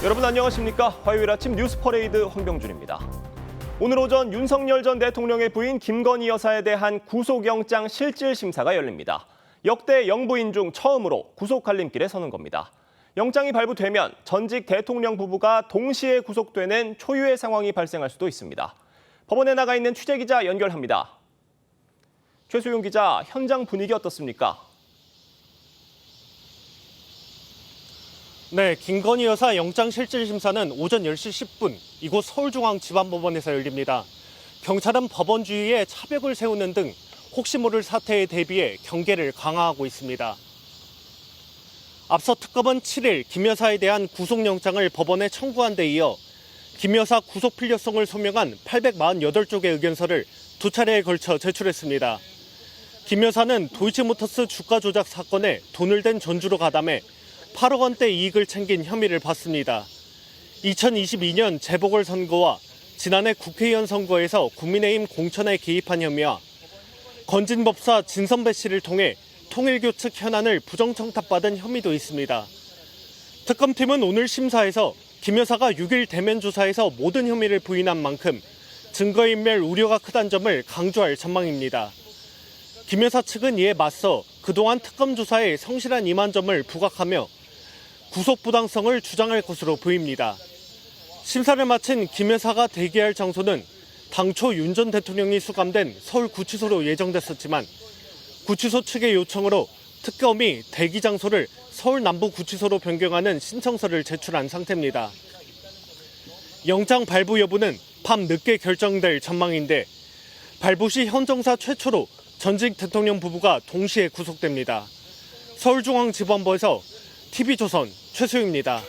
여러분 안녕하십니까? 화요일 아침 뉴스 퍼레이드 황병준입니다. 오늘 오전 윤석열 전 대통령의 부인 김건희 여사에 대한 구속영장 실질 심사가 열립니다. 역대 영부인 중 처음으로 구속 갈림길에 서는 겁니다. 영장이 발부되면 전직 대통령 부부가 동시에 구속되는 초유의 상황이 발생할 수도 있습니다. 법원에 나가 있는 취재기자 연결합니다. 최소용 기자, 현장 분위기 어떻습니까? 네, 김건희 여사 영장실질심사는 오전 10시 10분 이곳 서울중앙지방법원에서 열립니다. 경찰은 법원 주위에 차벽을 세우는 등 혹시 모를 사태에 대비해 경계를 강화하고 있습니다. 앞서 특검은 7일 김 여사에 대한 구속영장을 법원에 청구한 데 이어 김 여사 구속 필요성을 소명한 848쪽의 의견서를 두 차례에 걸쳐 제출했습니다. 김 여사는 도이치모터스 주가 조작 사건에 돈을 댄 전주로 가담해 8억 원대 이익을 챙긴 혐의를 받습니다. 2022년 재보궐선거와 지난해 국회의원 선거에서 국민의힘 공천에 개입한 혐의와 건진법사 진선배 씨를 통해 통일교 측 현안을 부정청탁받은 혐의도 있습니다. 특검팀은 오늘 심사에서 김 여사가 6일 대면 조사에서 모든 혐의를 부인한 만큼 증거인멸 우려가 크다는 점을 강조할 전망입니다. 김 여사 측은 이에 맞서 그동안 특검 조사에 성실한 임한 점을 부각하며 구속 부당성을 주장할 것으로 보입니다. 심사를 마친 김 여사가 대기할 장소는 당초 윤 전 대통령이 수감된 서울구치소로 예정됐었지만 구치소 측의 요청으로 특검이 대기 장소를 서울 남부구치소로 변경하는 신청서를 제출한 상태입니다. 영장 발부 여부는 밤 늦게 결정될 전망인데 발부 시 현 정사 최초로 전직 대통령 부부가 동시에 구속됩니다. 서울중앙지법원에서 TV조선 최소영입니다.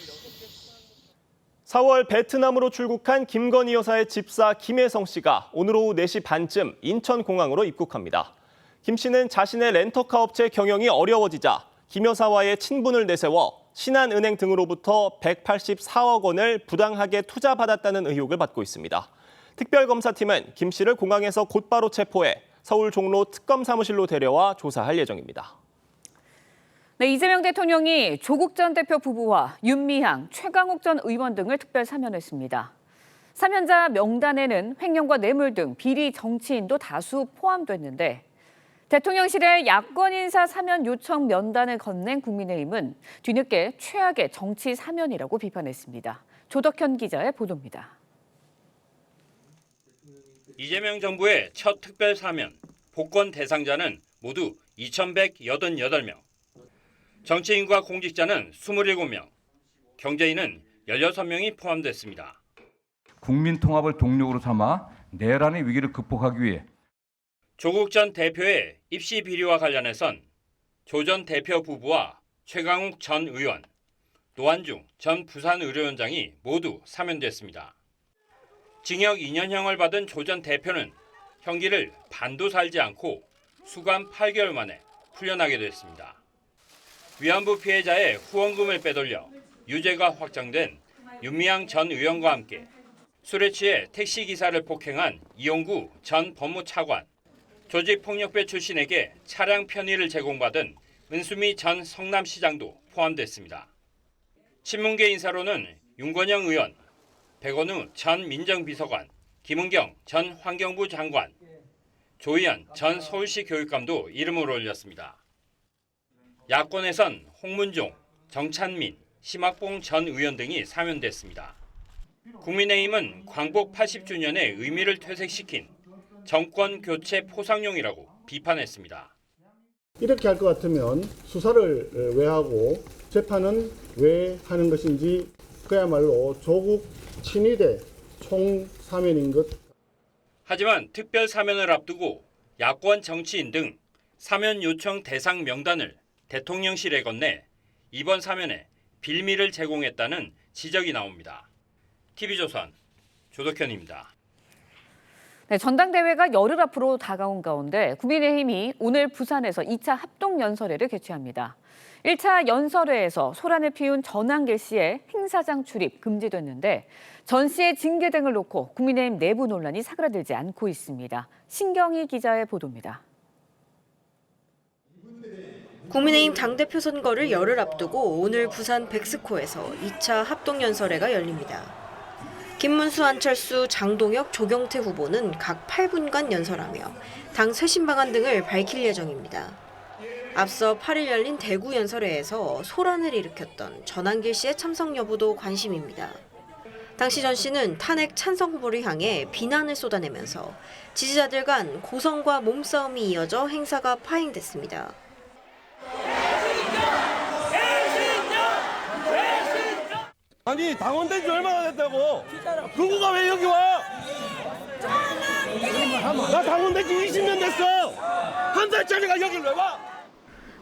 4월 베트남으로 출국한 김건희 여사의 집사 김혜성 씨가 오늘 오후 4시 반쯤 인천공항으로 입국합니다. 김 씨는 자신의 렌터카 업체 경영이 어려워지자 김 여사와의 친분을 내세워 신한은행 등으로부터 184억 원을 부당하게 투자받았다는 의혹을 받고 있습니다. 특별검사팀은 김 씨를 공항에서 곧바로 체포해 서울 종로 특검 사무실로 데려와 조사할 예정입니다. 네, 이재명 대통령이 조국 전 대표 부부와 윤미향, 최강욱 전 의원 등을 특별 사면했습니다. 사면자 명단에는 횡령과 뇌물 등 비리 정치인도 다수 포함됐는데 대통령실에 야권 인사 사면 요청 면단을 건넨 국민의힘은 뒤늦게 최악의 정치 사면이라고 비판했습니다. 조덕현 기자의 보도입니다. 이재명 정부의 첫 특별 사면, 복권 대상자는 모두 2,188명. 정치인과 공직자는 27명, 경제인은 16명이 포함됐습니다. 국민 통합을 동력으로 삼아 내란의 위기를 극복하기 위해 조국 전 대표의 입시 비리와 관련해선 조 전 대표 부부와 최강욱 전 의원, 노한중 전 부산의료원장이 모두 사면됐습니다. 징역 2년형을 받은 조 전 대표는 형기를 반도 살지 않고 수감 8개월 만에 풀려나게 됐습니다. 위안부 피해자의 후원금을 빼돌려 유죄가 확정된 윤미향 전 의원과 함께 술에 취해 택시기사를 폭행한 이용구 전 법무차관, 조직폭력배 출신에게 차량 편의를 제공받은 은수미 전 성남시장도 포함됐습니다. 친문계 인사로는 윤건영 의원, 백원우 전 민정비서관, 김은경 전 환경부 장관, 조희연 전 서울시 교육감도 이름을 올렸습니다. 야권에선 홍문종, 정찬민, 심학봉 전 의원 등이 사면됐습니다. 국민의힘은 광복 80주년의 의미를 퇴색시킨 정권 교체 포상용이라고 비판했습니다. 이렇게 할 것 같으면 수사를 왜 하고 재판은 왜 하는 것인지 그야말로 조국 친위대 총사면인 것. 하지만 특별 사면을 앞두고 야권 정치인 등 사면 요청 대상 명단을 대통령실에 건네 이번 사면에 빌미를 제공했다는 지적이 나옵니다. TV조선 조덕현입니다. 네, 전당대회가 열흘 앞으로 다가온 가운데 국민의힘이 오늘 부산에서 2차 합동연설회를 개최합니다. 1차 연설회에서 소란을 피운 전한길 씨의 행사장 출입 금지됐는데 전 씨의 징계 등을 놓고 국민의힘 내부 논란이 사그라들지 않고 있습니다. 신경희 기자의 보도입니다. 국민의힘 당대표 선거를 열흘 앞두고 오늘 부산 백스코에서 2차 합동연설회가 열립니다. 김문수, 안철수, 장동혁, 조경태 후보는 각 8분간 연설하며 당 쇄신 방안 등을 밝힐 예정입니다. 앞서 8일 열린 대구 연설회에서 소란을 일으켰던 전한길 씨의 참석 여부도 관심입니다. 당시 전 씨는 탄핵 찬성 후보를 향해 비난을 쏟아내면서 지지자들 간 고성과 몸싸움이 이어져 행사가 파행됐습니다. 아니 당원된 지 얼마나 됐다고? 누구가 왜 여기 와? 나 당원된 지 20년 됐어. 한 살짜리가 여길 왜 와?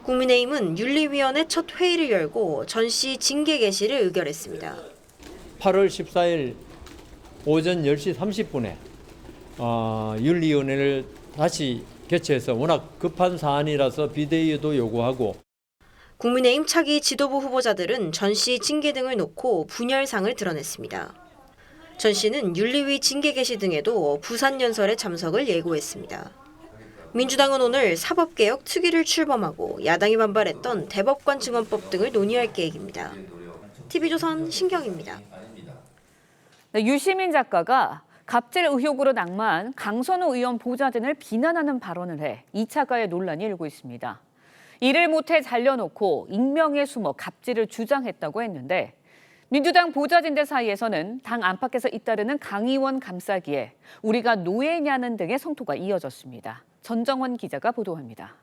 국민의힘은 윤리위원회 첫 회의를 열고 전 씨 징계 개시를 의결했습니다. 8월 14일 오전 10시 30분에 윤리위원회를 다시 개최해서 워낙 급한 사안이라서 비대위도 요구하고 국민의힘 차기 지도부 후보자들은 전 씨 징계 등을 놓고 분열상을 드러냈습니다. 전 씨는 윤리위 징계 개시 등에도 부산 연설에 참석을 예고했습니다. 민주당은 오늘 사법개혁 특위를 출범하고 야당이 반발했던 대법관 증언법 등을 논의할 계획입니다. TV조선 신경입니다. 네, 유시민 작가가 갑질 의혹으로 낙마한 강선우 의원 보좌진을 비난하는 발언을 해 2차 가해 논란이 일고 있습니다. 일을 못해 잘려놓고 익명에 숨어 갑질을 주장했다고 했는데 민주당 보좌진들 사이에서는 당 안팎에서 잇따르는 강 의원 감싸기에 우리가 노예냐는 등의 성토가 이어졌습니다. 전정원 기자가 보도합니다.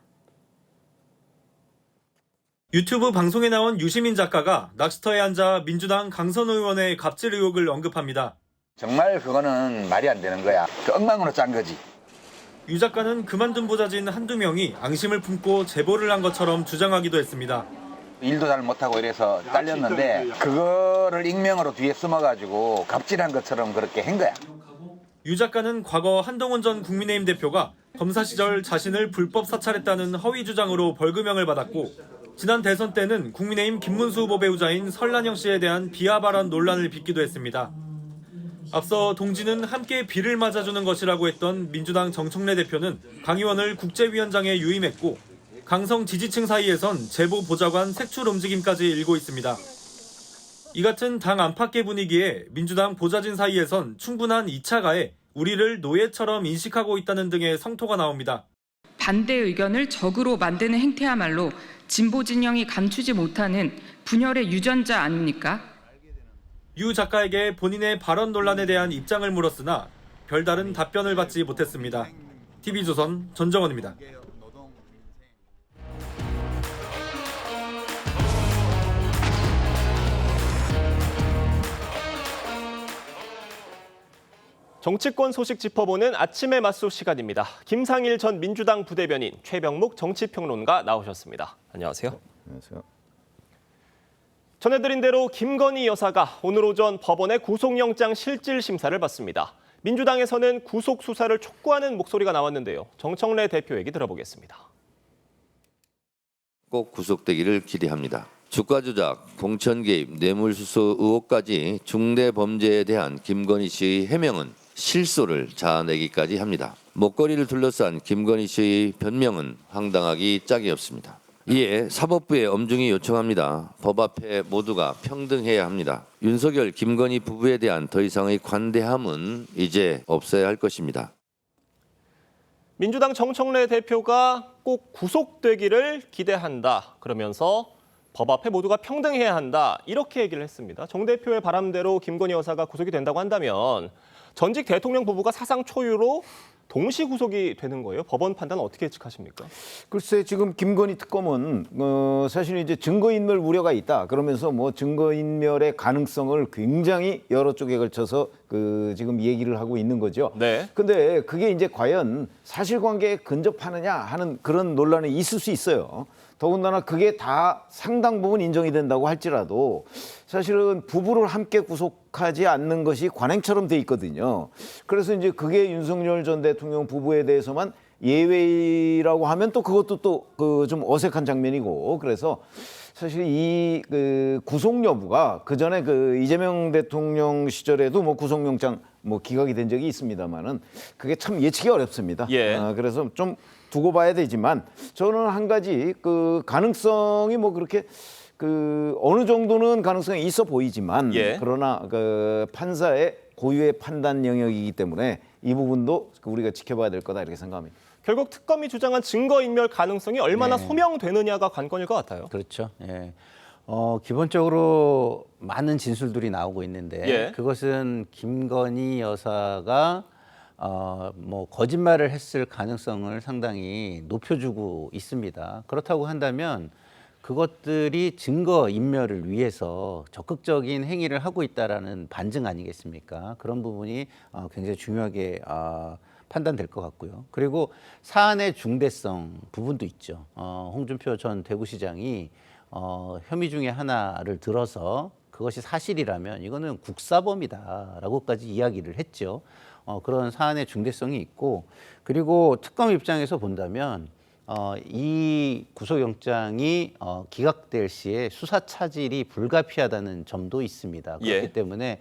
유튜브 방송에 나온 유시민 작가가 낚시터에 앉아 민주당 강선우 의원의 갑질 의혹을 언급합니다. 정말 그거는 말이 안 되는 거야. 그 엉망으로 짠 거지. 유 작가는 그만둔 보좌진 한두 명이 앙심을 품고 제보를 한 것처럼 주장하기도 했습니다. 일도 잘 못하고 이래서 잘렸는데 그거를 익명으로 뒤에 숨어가지고 갑질한 것처럼 그렇게 한 거야. 유 작가는 과거 한동훈 전 국민의힘 대표가 검사 시절 자신을 불법 사찰했다는 허위 주장으로 벌금형을 받았고 지난 대선 때는 국민의힘 김문수 후보 배우자인 설란영 씨에 대한 비하 발언 논란을 빚기도 했습니다. 앞서 동지는 함께 비를 맞아주는 것이라고 했던 민주당 정청래 대표는 강 의원을 국제위원장에 유임했고 강성 지지층 사이에선 제보 보좌관 색출 움직임까지 일고 있습니다. 이 같은 당 안팎의 분위기에 민주당 보좌진 사이에선 충분한 2차 가해 우리를 노예처럼 인식하고 있다는 등의 성토가 나옵니다. 반대 의견을 적으로 만드는 행태야말로 진보 진영이 감추지 못하는 분열의 유전자 아닙니까? 유 작가에게 본인의 발언 논란에 대한 입장을 물었으나 별다른 답변을 받지 못했습니다. TV조선 전정원입니다. 정치권 소식 짚어보는 아침의 맞소 시간입니다. 김상일 전 민주당 부대변인, 최병묵 정치평론가 나오셨습니다. 안녕하세요. 안녕하세요. 전해드린 대로 김건희 여사가 오늘 오전 법원의 구속영장 실질 심사를 받습니다. 민주당에서는 구속 수사를 촉구하는 목소리가 나왔는데요. 정청래 대표 얘기 들어보겠습니다. 꼭 구속되기를 기대합니다. 주가 조작, 공천 개입, 뇌물수수 의혹까지 중대 범죄에 대한 김건희 씨의 해명은 실소를 자아내기까지 합니다. 목걸이를 둘러싼 김건희 씨의 변명은 황당하기 짝이 없습니다. 이에 사법부에 엄중히 요청합니다. 법 앞에 모두가 평등해야 합니다. 윤석열, 김건희 부부에 대한 더 이상의 관대함은 이제 없어야 할 것입니다. 민주당 정청래 대표가 꼭 구속되기를 기대한다. 그러면서 법 앞에 모두가 평등해야 한다. 이렇게 얘기를 했습니다. 정 대표의 바람대로 김건희 여사가 구속이 된다고 한다면 전직 대통령 부부가 사상 초유로 동시 구속이 되는 거예요. 법원 판단 어떻게 예측하십니까? 글쎄 지금 김건희 특검은 사실 이제 증거인멸 우려가 있다. 그러면서 뭐 증거인멸의 가능성을 굉장히 여러 쪽에 걸쳐서 지금 얘기를 하고 있는 거죠. 네. 근데 그게 이제 과연 사실관계에 근접하느냐 하는 그런 논란이 있을 수 있어요. 더군다나 그게 다 상당 부분 인정이 된다고 할지라도 사실은 부부를 함께 구속하지 않는 것이 관행처럼 돼 있거든요. 그래서 이제 그게 윤석열 전 대통령 부부에 대해서만 예외라고 하면 또 그것도 또 좀 어색한 장면이고 그래서 사실 이 구속 여부가 그 전에 이재명 대통령 시절에도 뭐 구속영장 기각이 된 적이 있습니다만은 그게 참 예측이 어렵습니다. 예. 그래서 좀 두고 봐야 되지만 저는 한 가지 그 가능성이 뭐 그렇게 그 어느 정도는 가능성이 있어 보이지만 그러나 그 판사의 고유의 판단 영역이기 때문에 이 부분도 우리가 지켜봐야 될 거다 이렇게 생각합니다. 결국 특검이 주장한 증거인멸 가능성이 얼마나 소명되느냐가 관건일 것 같아요. 그렇죠. 예. 기본적으로 많은 진술들이 나오고 있는데 그것은 김건희 여사가 뭐 거짓말을 했을 가능성을 상당히 높여주고 있습니다. 그렇다고 한다면 그것들이 증거 인멸을 위해서 적극적인 행위를 하고 있다라는 반증 아니겠습니까? 그런 부분이 굉장히 중요하게 판단될 것 같고요. 그리고 사안의 중대성 부분도 있죠. 홍준표 전 대구시장이 혐의 중에 하나를 들어서 그것이 사실이라면 이거는 국사범이다라고까지 이야기를 했죠. 그런 사안의 중대성이 있고 그리고 특검 입장에서 본다면 이 구속영장이 기각될 시에 수사 차질이 불가피하다는 점도 있습니다. 그렇기 때문에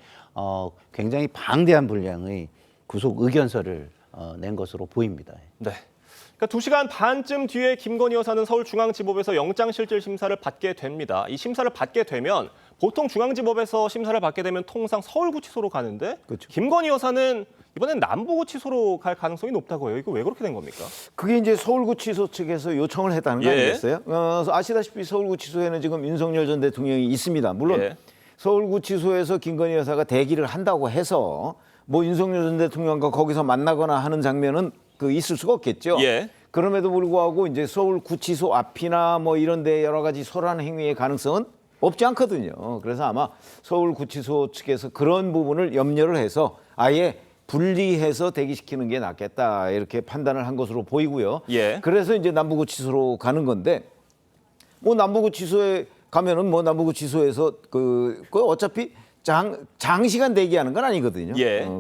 굉장히 방대한 분량의 구속 의견서를 낸 것으로 보입니다. 네. 그러니까 2시간 반쯤 뒤에 김건희 여사는 서울중앙지법에서 영장실질심사를 받게 됩니다. 이 심사를 받게 되면 보통 중앙지법에서 심사를 받게 되면 통상 서울구치소로 가는데 김건희 여사는 이번엔 남부구치소로 갈 가능성이 높다고 해요. 이거 왜 그렇게 된 겁니까? 그게 이제 서울구치소 측에서 요청을 했다는 거 아니겠어요? 아시다시피 서울구치소에는 지금 윤석열 전 대통령이 있습니다. 물론 서울구치소에서 김건희 여사가 대기를 한다고 해서 뭐 윤석열 전 대통령과 거기서 만나거나 하는 장면은 있을 수가 없겠죠. 그럼에도 불구하고 이제 서울구치소 앞이나 뭐 이런 데 여러 가지 소란 행위의 가능성은 없지 않거든요. 그래서 아마 서울구치소 측에서 그런 부분을 염려를 해서 아예 분리해서 대기시키는 게 낫겠다 이렇게 판단을 한 것으로 보이고요. 그래서 이제 남부구치소로 가는 건데 뭐 남부구치소에 가면은 뭐 남부구치소에서 그 어차피 장시간 대기하는 건 아니거든요.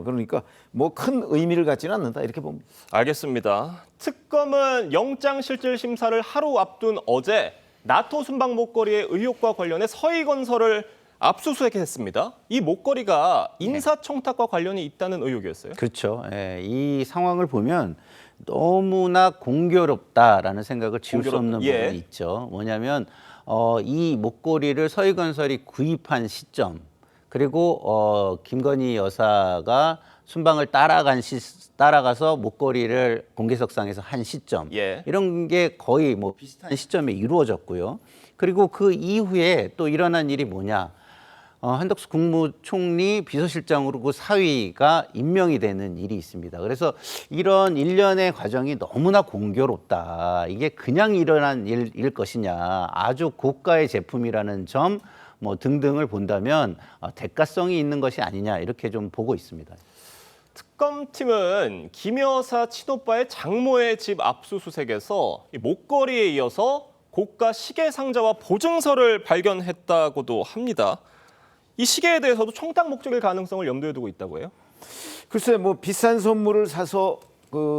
그러니까 뭐 큰 의미를 갖지는 않는다 이렇게 봅니다. 알겠습니다. 특검은 영장실질심사를 하루 앞둔 어제 나토 순방 목걸이의 의혹과 관련해 서희건설을 압수수색했습니다. 이 목걸이가 인사청탁과 관련이 있다는 의혹이었어요. 그렇죠. 이 상황을 보면 너무나 공교롭다라는 생각을 지울 수 없는 부분이 있죠. 뭐냐면 이 목걸이를 서희건설이 구입한 시점 그리고 김건희 여사가 순방을 따라가서 목걸이를 공개석상에서 한 시점 이런 게 거의 뭐 비슷한 시점에 이루어졌고요. 그리고 그 이후에 또 일어난 일이 뭐냐? 한덕수 국무총리 비서실장으로 그 사위가 임명이 되는 일이 있습니다. 그래서 이런 일련의 과정이 너무나 공교롭다. 이게 그냥 일어난 일일 것이냐. 아주 고가의 제품이라는 점 뭐 등등을 본다면 대가성이 있는 것이 아니냐 이렇게 좀 보고 있습니다. 특검팀은 김 여사 친오빠의 장모의 집 압수수색에서 이 목걸이에 이어서 고가 시계 상자와 보증서를 발견했다고도 합니다. 이 시계에 대해서도 청탁 목적일 가능성을 염두에 두고 있다고 해요? 글쎄 뭐 비싼 선물을 사서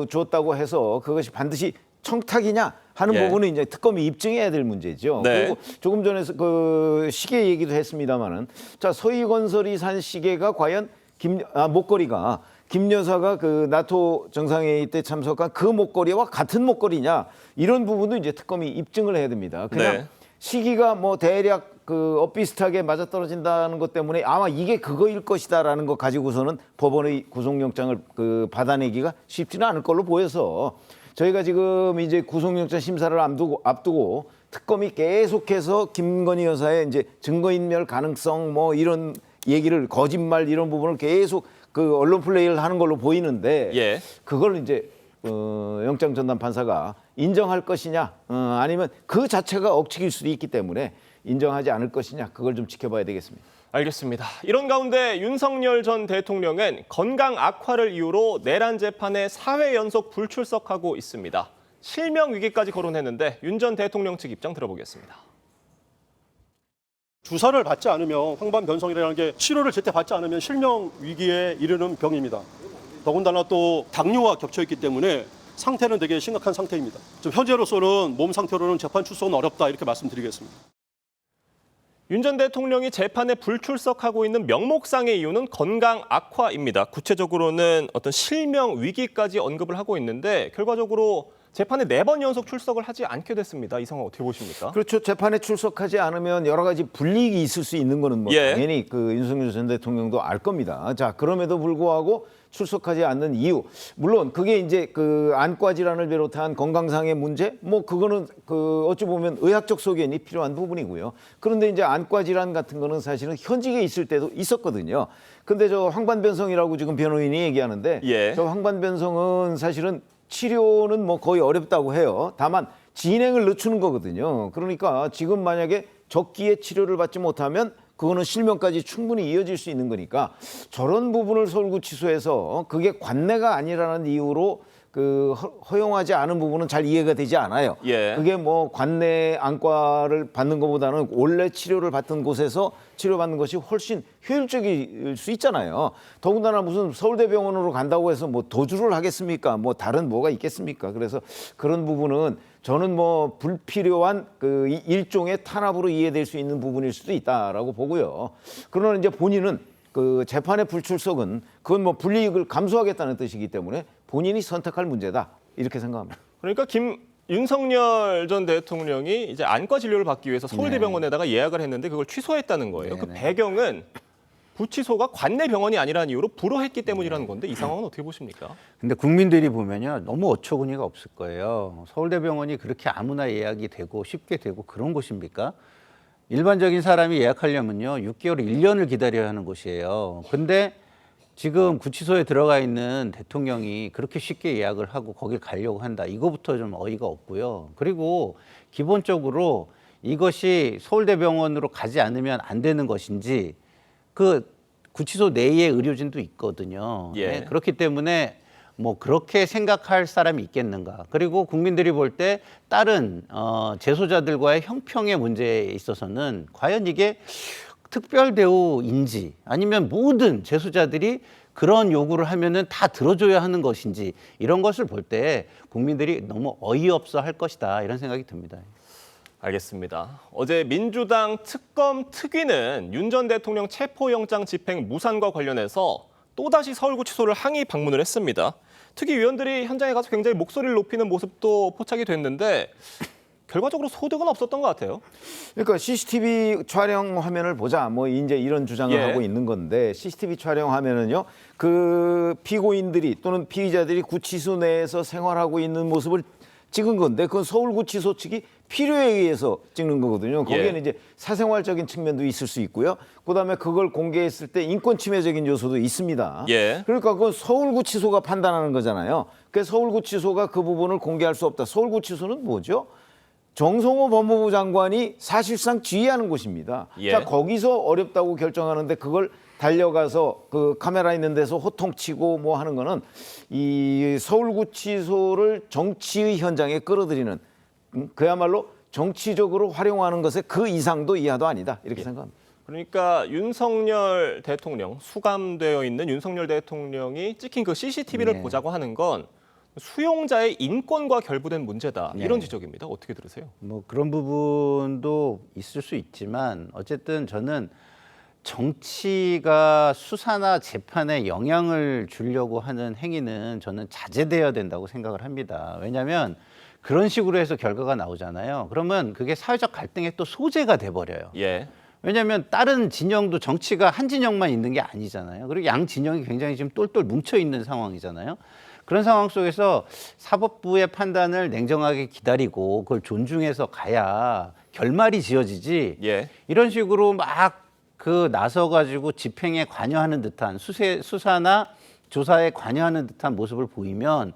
줬다고 해서 그것이 반드시 청탁이냐 하는 부분은 이제 특검이 입증해야 될 문제죠. 그리고 조금 전에 그 시계 얘기도 했습니다마는 자 서희건설이 산 시계가 과연 목걸이가 김 여사가 그 나토 정상회의 때 참석한 그 목걸이와 같은 목걸이냐 이런 부분도 이제 특검이 입증을 해야 됩니다. 그냥 시기가 뭐 대략 비슷하게 맞아떨어진다는 것 때문에 아마 이게 그거일 것이다라는 거 가지고서는 법원의 구속영장을 받아내기가 쉽지는 않을 걸로 보여서 저희가 지금 이제 구속영장 심사를 앞두고 특검이 계속해서 김건희 여사의 이제 증거인멸 가능성 뭐 이런 얘기를 거짓말 이런 부분을 계속 언론 플레이를 하는 걸로 보이는데 그걸 이제 영장 전담 판사가 인정할 것이냐 아니면 그 자체가 억측일 수도 있기 때문에 인정하지 않을 것이냐 그걸 좀 지켜봐야 되겠습니다. 알겠습니다. 이런 가운데 윤석열 전 대통령은 건강 악화를 이유로 내란 재판에 4회 연속 불출석하고 있습니다. 실명 위기까지 거론했는데 윤 전 대통령 측 입장 들어보겠습니다. 주사를 받지 않으면 황반변성이라는 게 치료를 제때 받지 않으면 실명 위기에 이르는 병입니다. 더군다나 또 당뇨와 겹쳐 있기 때문에 상태는 되게 심각한 상태입니다. 좀 현재로서는 몸 상태로는 재판 출석은 어렵다 이렇게 말씀드리겠습니다. 윤 전 대통령이 재판에 불출석하고 있는 명목상의 이유는 건강 악화입니다. 구체적으로는 어떤 실명 위기까지 언급을 하고 있는데 결과적으로 재판에 4번 연속 출석을 하지 않게 됐습니다. 이 상황 어떻게 보십니까? 그렇죠. 재판에 출석하지 않으면 여러 가지 불이익이 있을 수 있는 거는 뭐 당연히 그 윤석열 전 대통령도 알 겁니다. 자, 그럼에도 불구하고 출석하지 않는 이유, 물론 그게 이제 그 안과 질환을 비롯한 건강상의 문제, 뭐 그거는 그 어찌 보면 의학적 소견이 필요한 부분이고요. 그런데 이제 안과 질환 같은 거는 사실은 현직에 있을 때도 있었거든요. 근데 저 황반변성이라고 지금 변호인이 얘기하는데 저 황반변성은 사실은 치료는 뭐 거의 어렵다고 해요. 다만 진행을 늦추는 거거든요. 그러니까 지금 만약에 적기에 치료를 받지 못하면 그거는 실명까지 충분히 이어질 수 있는 거니까 저런 부분을 서울구치소에서 그게 관내가 아니라는 이유로 그 허용하지 않은 부분은 잘 이해가 되지 않아요. 그게 뭐 관내 안과를 받는 것보다는 원래 치료를 받던 곳에서 치료받는 것이 훨씬 효율적일 수 있잖아요. 더군다나 무슨 서울대병원으로 간다고 해서 뭐 도주를 하겠습니까? 뭐 다른 뭐가 있겠습니까? 그래서 그런 부분은 저는 뭐 불필요한 그 일종의 탄압으로 이해될 수 있는 부분일 수도 있다라고 보고요. 그러나 이제 본인은 그 재판의 불출석은 그건 뭐 불이익을 감수하겠다는 뜻이기 때문에 본인이 선택할 문제다 이렇게 생각합니다. 그러니까 윤석열 전 대통령이 이제 안과 진료를 받기 위해서 서울대병원에다가 예약을 했는데 그걸 취소했다는 거예요. 그 배경은 구치소가 관내 병원이 아니라는 이유로 불허했기 때문이라는 건데 이 상황은 어떻게 보십니까? 근데 국민들이 보면요 너무 어처구니가 없을 거예요. 서울대병원이 그렇게 아무나 예약이 되고 쉽게 되고 그런 곳입니까? 일반적인 사람이 예약하려면요 6개월, 1년을 기다려야 하는 곳이에요. 근데 지금 구치소에 들어가 있는 대통령이 그렇게 쉽게 예약을 하고 거길 가려고 한다. 이거부터 좀 어이가 없고요. 그리고 기본적으로 이것이 서울대병원으로 가지 않으면 안 되는 것인지 그 구치소 내에 의료진도 있거든요. 네, 그렇기 때문에 뭐 그렇게 생각할 사람이 있겠는가. 그리고 국민들이 볼 때 다른 재소자들과의 형평의 문제에 있어서는 과연 이게 특별 대우인지 아니면 모든 재소자들이 그런 요구를 하면은 다 들어줘야 하는 것인지 이런 것을 볼 때 국민들이 너무 어이없어 할 것이다 이런 생각이 듭니다. 알겠습니다. 어제 민주당 특검 특위는 윤 전 대통령 체포영장 집행 무산과 관련해서 또다시 서울구치소를 항의 방문을 했습니다. 특위 위원들이 현장에 가서 굉장히 목소리를 높이는 모습도 포착이 됐는데 결과적으로 소득은 없었던 것 같아요. 그러니까 CCTV 촬영 화면을 보자 뭐 이제 이런 주장을 하고 있는 건데 CCTV 촬영 화면은요 그 피고인들이 또는 피의자들이 구치소 내에서 생활하고 있는 모습을 찍은 건데 그건 서울구치소 측이 필요에 의해서 찍는 거거든요. 거기에는 이제 사생활적인 측면도 있을 수 있고요. 그다음에 그걸 공개했을 때 인권 침해적인 요소도 있습니다. 그러니까 그건 서울구치소가 판단하는 거잖아요. 그래서 서울구치소가 그 부분을 공개할 수 없다. 서울구치소는 뭐죠? 정성호 법무부 장관이 사실상 지휘하는 곳입니다. 자, 거기서 어렵다고 결정하는데 그걸 달려가서 그 카메라 있는 데서 호통치고 뭐 하는 거는 이 서울구치소를 정치의 현장에 끌어들이는 그야말로 정치적으로 활용하는 것에 그 이상도 이하도 아니다 이렇게 생각합니다. 그러니까 윤석열 대통령, 수감되어 있는 윤석열 대통령이 찍힌 그 CCTV를 보자고 하는 건 수용자의 인권과 결부된 문제다. 이런 지적입니다. 어떻게 들으세요? 뭐 그런 부분도 있을 수 있지만 어쨌든 저는 정치가 수사나 재판에 영향을 주려고 하는 행위는 저는 자제되어야 된다고 생각을 합니다. 왜냐하면 그런 식으로 해서 결과가 나오잖아요. 그러면 그게 사회적 갈등의 또 소재가 돼버려요. 왜냐하면 다른 진영도 정치가 한 진영만 있는 게 아니잖아요. 그리고 양 진영이 굉장히 지금 똘똘 뭉쳐 있는 상황이잖아요. 그런 상황 속에서 사법부의 판단을 냉정하게 기다리고 그걸 존중해서 가야 결말이 지어지지 이런 식으로 막 그 나서가지고 집행에 관여하는 듯한 수사나 조사에 관여하는 듯한 모습을 보이면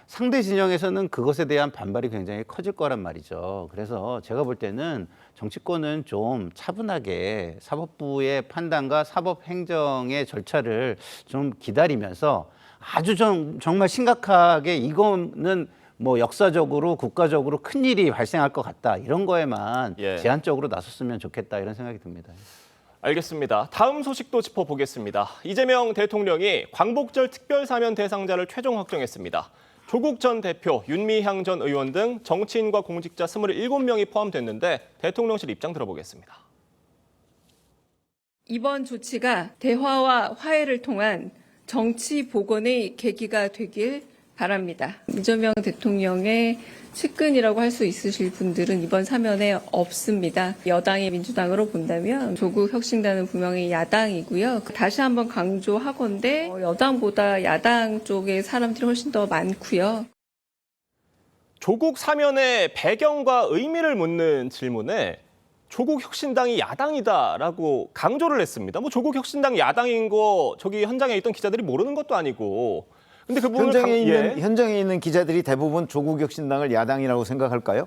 상대 진영에서는 그것에 대한 반발이 굉장히 커질 거란 말이죠. 그래서 제가 볼 때는 정치권은 좀 차분하게 사법부의 판단과 사법행정의 절차를 좀 기다리면서 아주 정말 심각하게 이거는 뭐 역사적으로 국가적으로 큰일이 발생할 것 같다. 이런 거에만 제한적으로 나섰으면 좋겠다. 이런 생각이 듭니다. 알겠습니다. 다음 소식도 짚어보겠습니다. 이재명 대통령이 광복절 특별사면 대상자를 최종 확정했습니다. 조국 전 대표, 윤미향 전 의원 등 정치인과 공직자 27명이 포함됐는데 대통령실 입장 들어보겠습니다. 이번 조치가 대화와 화해를 통한 정치 복원의 계기가 되길 바랍니다. 이재명 대통령의 측근이라고 할 수 있으실 분들은 이번 사면에 없습니다. 여당이 민주당으로 본다면 조국 혁신단은 분명히 야당이고요. 다시 한번 강조하건대 여당보다 야당 쪽의 사람들이 훨씬 더 많고요. 조국 사면의 배경과 의미를 묻는 질문에 조국 혁신당이 야당이다라고 강조를 했습니다. 뭐 조국 혁신당 야당인 거 저기 현장에 있던 기자들이 모르는 것도 아니고. 근데 그 부분을 현장에 있는 기자들이 대부분 조국 혁신당을 야당이라고 생각할까요?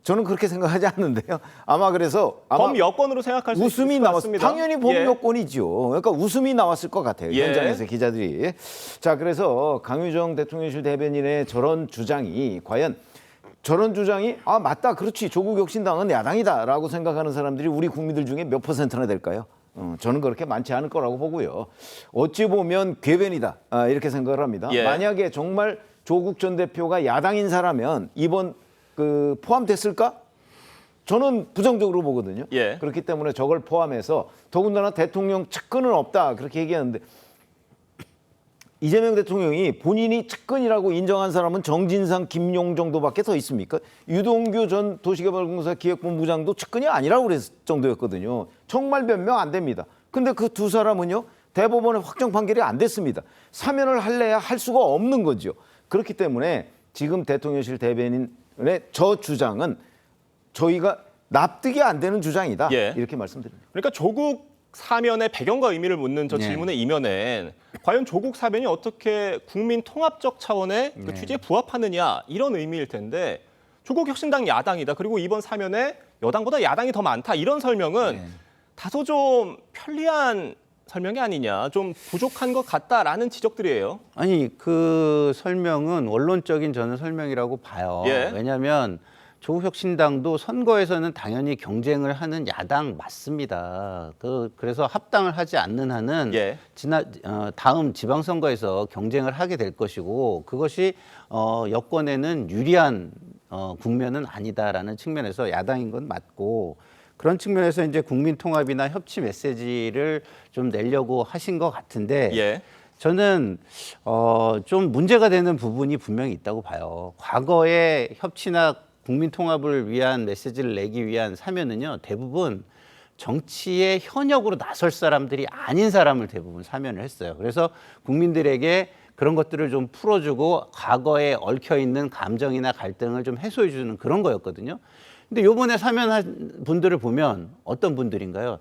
저는 그렇게 생각하지 않는데요. 아마 그래서 범여권으로 생각할 수 있을 것 같습니다. 당연히 범여권이죠. 그러니까 웃음이 나왔을 것 같아요. 현장에서 기자들이. 자, 그래서 강유정 대통령실 대변인의 저런 주장이 과연 아 맞다, 그렇지, 조국 혁신당은 야당이다라고 생각하는 사람들이 우리 국민들 중에 몇 %나 될까요? 저는 그렇게 많지 않을 거라고 보고요. 어찌 보면 궤변이다, 이렇게 생각을 합니다. 만약에 정말 조국 전 대표가 야당인사라면 이번 포함됐을까? 저는 부정적으로 보거든요. 그렇기 때문에 저걸 포함해서 더군다나 대통령 측근은 없다 그렇게 얘기하는데, 이재명 대통령이 본인이 측근이라고 인정한 사람은 정진상, 김용 정도밖에 더 있습니까? 유동규 전 도시개발공사 기획본부장도 측근이 아니라고 그랬을 정도였거든요. 정말 몇 명 안 됩니다. 근데 그 두 사람은요, 대법원의 확정 판결이 안 됐습니다. 사면을 할래야 할 수가 없는 거죠. 그렇기 때문에 지금 대통령실 대변인의 저 주장은 저희가 납득이 안 되는 주장이다, 이렇게 말씀드립니다. 그러니까 조국 사면의 배경과 의미를 묻는 저 질문의 이면엔 과연 조국 사면이 어떻게 국민 통합적 차원의 그 취지에 부합하느냐, 이런 의미일 텐데, 조국 혁신당 야당이다, 그리고 이번 사면에 여당보다 야당이 더 많다, 이런 설명은 다소 좀 편리한 설명이 아니냐, 좀 부족한 것 같다라는 지적들이에요. 아니, 그 설명은 원론적인 저는 설명이라고 봐요. 왜냐하면 조국 혁신당도 선거에서는 당연히 경쟁을 하는 야당 맞습니다. 그래서 합당을 하지 않는 한은 다음 지방선거에서 경쟁을 하게 될 것이고, 그것이 여권에는 유리한 국면은 아니다라는 측면에서 야당인 건 맞고, 그런 측면에서 이제 국민 통합이나 협치 메시지를 좀 내려고 하신 것 같은데, 저는 좀 문제가 되는 부분이 분명히 있다고 봐요. 과거에 협치나 국민 통합을 위한 메시지를 내기 위한 사면은요, 대부분 정치의 현역으로 나설 사람들이 아닌 사람을 대부분 사면을 했어요. 그래서 국민들에게 그런 것들을 좀 풀어주고 과거에 얽혀있는 감정이나 갈등을 좀 해소해주는 그런 거였거든요. 근데 요번에 사면한 분들을 보면 어떤 분들인가요?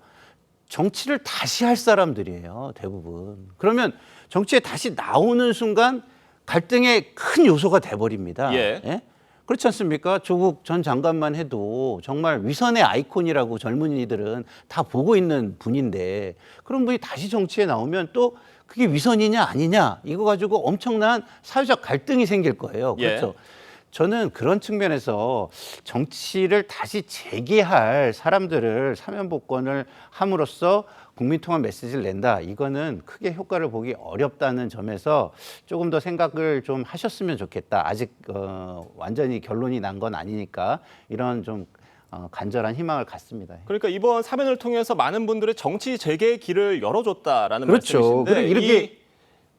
정치를 다시 할 사람들이에요, 대부분. 그러면 정치에 다시 나오는 순간 갈등의 큰 요소가 돼버립니다. 그렇지 않습니까? 조국 전 장관만 해도 정말 위선의 아이콘이라고 젊은이들은 다 보고 있는 분인데, 그런 분이 다시 정치에 나오면 또 그게 위선이냐 아니냐, 이거 가지고 엄청난 사회적 갈등이 생길 거예요. 그렇죠? 저는 그런 측면에서 정치를 다시 재개할 사람들을 사면 복권을 함으로써 국민통합 메시지를 낸다, 이거는 크게 효과를 보기 어렵다는 점에서 조금 더 생각을 좀 하셨으면 좋겠다. 아직 완전히 결론이 난 건 아니니까 이런 좀 간절한 희망을 갖습니다. 그러니까 이번 사면을 통해서 많은 분들의 정치 재개의 길을 열어줬다라는 말씀이신데, 이렇게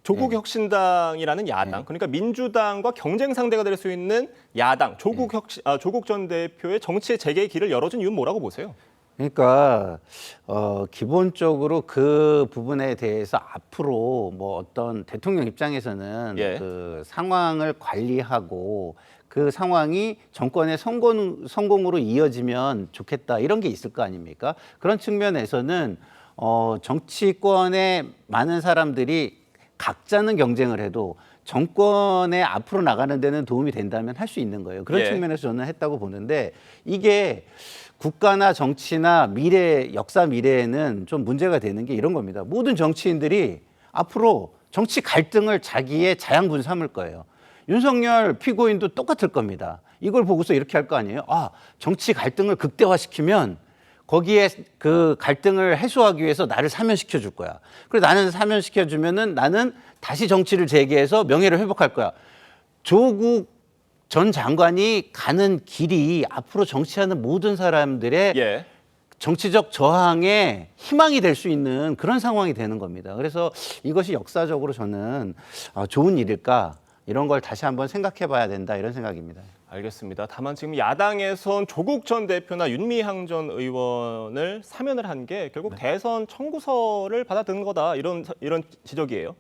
조국 혁신당이라는 야당, 그러니까 민주당과 경쟁 상대가 될 수 있는 야당, 조국 전 대표의 정치의 재개의 길을 열어준 이유는 뭐라고 보세요? 그러니까 기본적으로 그 부분에 대해서 앞으로 뭐 어떤 대통령 입장에서는 그 상황을 관리하고 그 상황이 정권의 성공으로 이어지면 좋겠다, 이런 게 있을 거 아닙니까? 그런 측면에서는 정치권의 많은 사람들이 각자는 경쟁을 해도 정권에 앞으로 나가는 데는 도움이 된다면 할 수 있는 거예요. 그런 측면에서 저는 했다고 보는데, 이게 국가나 정치나 미래, 역사 미래에는 좀 문제가 되는 게 이런 겁니다. 모든 정치인들이 앞으로 정치 갈등을 자기의 자양분 삼을 거예요. 윤석열 피고인도 똑같을 겁니다. 이걸 보고서 이렇게 할 거 아니에요? 아, 정치 갈등을 극대화시키면 거기에 그 갈등을 해소하기 위해서 나를 사면시켜 줄 거야. 그리고 나는 사면시켜 주면은 나는 다시 정치를 재개해서 명예를 회복할 거야. 조국 전 장관이 가는 길이 앞으로 정치하는 모든 사람들의 정치적 저항의 희망이 될 수 있는 그런 상황이 되는 겁니다. 그래서 이것이 역사적으로 저는 좋은 일일까? 이런 걸 다시 한번 생각해 봐야 된다 이런 생각입니다. 알겠습니다. 다만 지금 야당에선 조국 전 대표나 윤미향 전 의원을 사면을 한 게 결국 대선 청구서를 받아든 거다 이런 지적이에요.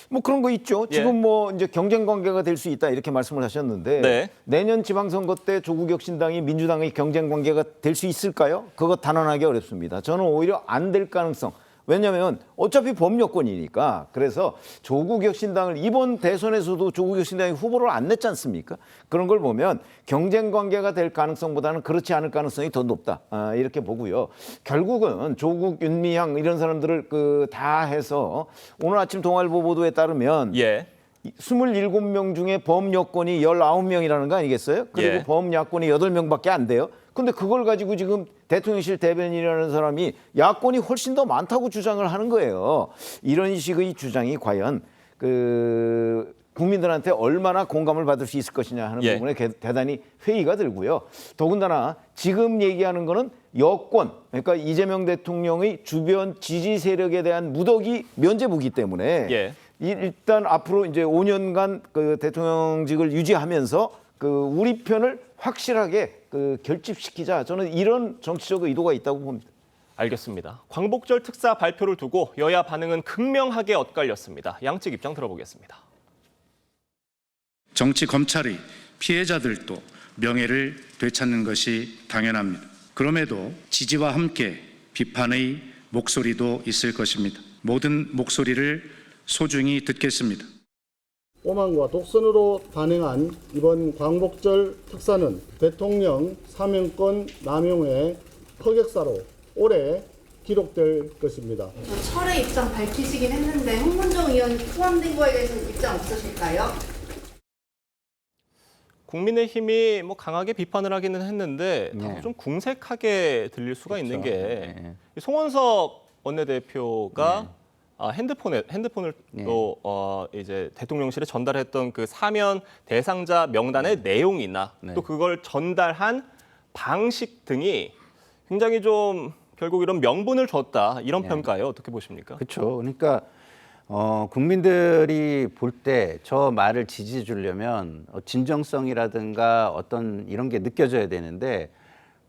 뭐 그런 거 있죠. 지금 뭐 이제 경쟁 관계가 될 수 있다 이렇게 말씀을 하셨는데 내년 지방선거 때 조국혁신당이 민주당의 경쟁 관계가 될 수 있을까요? 그거 단언하기 어렵습니다. 저는 오히려 안 될 가능성. 왜냐하면 어차피 범여권이니까. 그래서 조국혁신당을 이번 대선에서도 조국혁신당이 후보를 안 냈지 않습니까? 그런 걸 보면 경쟁 관계가 될 가능성보다는 그렇지 않을 가능성이 더 높다. 이렇게 보고요. 결국은 조국, 윤미향 이런 사람들을 다 해서 오늘 아침 동아일보 보도에 따르면 27명 중에 범여권이 19명이라는 거 아니겠어요? 그리고 범야권이 8명밖에 안 돼요. 근데 그걸 가지고 지금 대통령실 대변인이라는 사람이 야권이 훨씬 더 많다고 주장을 하는 거예요. 이런 식의 주장이 과연 국민들한테 얼마나 공감을 받을 수 있을 것이냐 하는 부분에 대단히 회의가 들고요. 더군다나 지금 얘기하는 거는 여권, 그러니까 이재명 대통령의 주변 지지 세력에 대한 무더기 면제부기 때문에 일단 앞으로 이제 5년간 대통령직을 유지하면서 우리 편을 확실하게 결집시키자. 저는 이런 정치적 의도가 있다고 봅니다. 알겠습니다. 광복절 특사 발표를 두고 여야 반응은 극명하게 엇갈렸습니다. 양측 입장 들어보겠습니다. 정치 검찰이 피해자들도 명예를 되찾는 것이 당연합니다. 그럼에도 지지와 함께 비판의 목소리도 있을 것입니다. 모든 목소리를 소중히 듣겠습니다. 오만과 독선으로 단행한 이번 광복절 특사는 대통령 사면권 남용의 흑역사로 오래 기록될 것입니다. 철회 입장 밝히시긴 했는데 홍문정 의원이 포함된 거에 대해서는 입장 없으실까요? 국민의힘이 뭐 강하게 비판을 하기는 했는데 좀 궁색하게 들릴 수가 있는 게 송원석 원내대표가 핸드폰을 또 이제 대통령실에 전달했던 그 사면 대상자 명단의 내용이나 또 그걸 전달한 방식 등이 굉장히 좀 결국 이런 명분을 줬다 이런 평가예요. 어떻게 보십니까? 그렇죠. 그러니까 국민들이 볼 때 저 말을 지지해 주려면 진정성이라든가 어떤 이런 게 느껴져야 되는데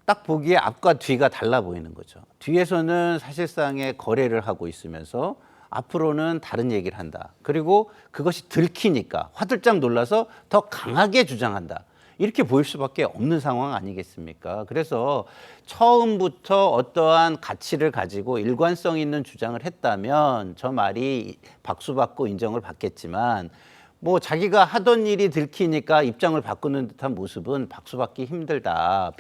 딱 보기에 앞과 뒤가 달라 보이는 거죠. 뒤에서는 사실상의 거래를 하고 있으면서 앞으로는 다른 얘기를 한다. 그리고 그것이 들키니까 화들짝 놀라서 더 강하게 주장한다. 이렇게 보일 수밖에 없는 상황 아니겠습니까? 그래서 처음부터 어떠한 가치를 가지고 일관성 있는 주장을 했다면 저 말이 박수받고 인정을 받겠지만 뭐 자기가 하던 일이 들키니까 입장을 바꾸는 듯한 모습은 박수받기 힘들다.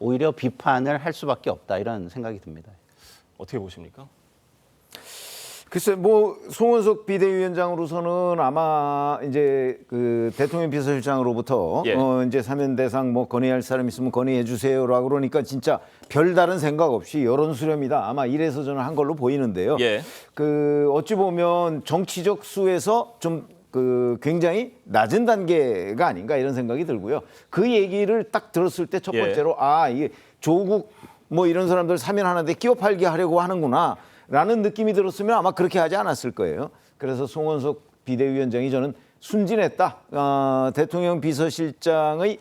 오히려 비판을 할 수밖에 없다. 이런 생각이 듭니다. 어떻게 보십니까? 글쎄, 뭐 송원석 비대위원장으로서는 아마 이제 대통령 비서실장으로부터 이제 사면 대상 뭐 건의할 사람 있으면 건의해 주세요라고 그러니까 진짜 별다른 생각 없이 여론 수렴이다. 아마 이래서 저는 한 걸로 보이는데요. 어찌 보면 정치적 수에서 좀 굉장히 낮은 단계가 아닌가 이런 생각이 들고요. 그 얘기를 딱 들었을 때 첫 번째로 이게 조국 뭐 이런 사람들 사면하는데 끼워 팔게 하려고 하는구나. 라는 느낌이 들었으면 아마 그렇게 하지 않았을 거예요. 그래서 송원석 비대위원장이 저는 순진했다. 대통령 비서실장의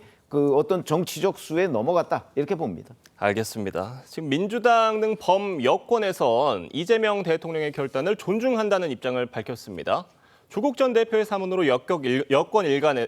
어떤 정치적 수에 넘어갔다. 이렇게 봅니다. 알겠습니다. 지금 민주당 등 범여권에선 이재명 대통령의 결단을 존중한다는 입장을 밝혔습니다. 조국 전 대표의 사문으로 여권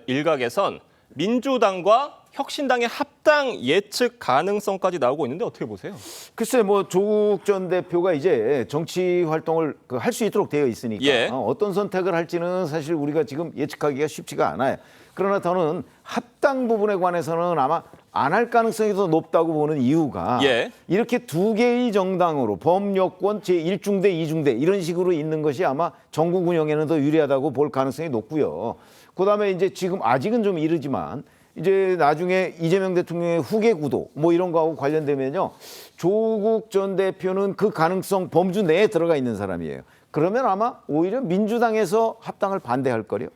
일각에선 민주당과 혁신당의 합당 예측 가능성까지 나오고 있는데 어떻게 보세요? 글쎄 뭐 조국 전 대표가 이제 정치 활동을 할 수 있도록 되어 있으니까 어떤 선택을 할지는 사실 우리가 지금 예측하기가 쉽지가 않아요. 그러나 저는 합당 부분에 관해서는 아마 안 할 가능성이 더 높다고 보는 이유가 이렇게 두 개의 정당으로 범여권 제1중대, 2중대 이런 식으로 있는 것이 아마 전국 운영에는 더 유리하다고 볼 가능성이 높고요. 그다음에 이제 지금 아직은 좀 이르지만 이제 나중에 이재명 대통령의 후계 구도 뭐 이런 거하고 관련되면요. 조국 전 대표는 그 가능성 범주 내에 들어가 있는 사람이에요. 그러면 아마 오히려 민주당에서 합당을 반대할 거요.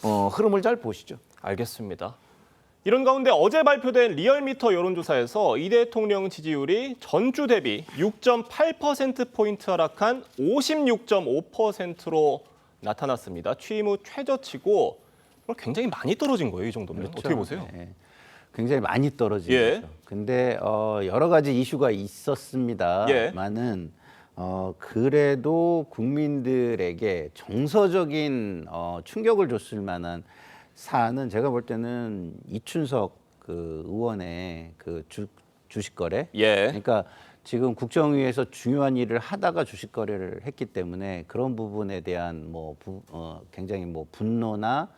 흐름을 잘 보시죠. 알겠습니다. 이런 가운데 어제 발표된 리얼미터 여론조사에서 이 대통령 지지율이 전주 대비 6.8%포인트 하락한 56.5%로 나타났습니다. 취임 후 최저치고 굉장히 많이 떨어진 거예요, 이 정도면. 그렇죠. 어떻게 보세요? 네. 굉장히 많이 떨어진 예. 거죠. 근데 여러 가지 이슈가 있었습니다만은 그래도 국민들에게 정서적인 충격을 줬을 만한 사안은 제가 볼 때는 이춘석 그 의원의 그 주식 거래. 예. 그러니까 지금 국정위에서 중요한 일을 하다가 주식 거래를 했기 때문에 그런 부분에 대한 굉장히 분노나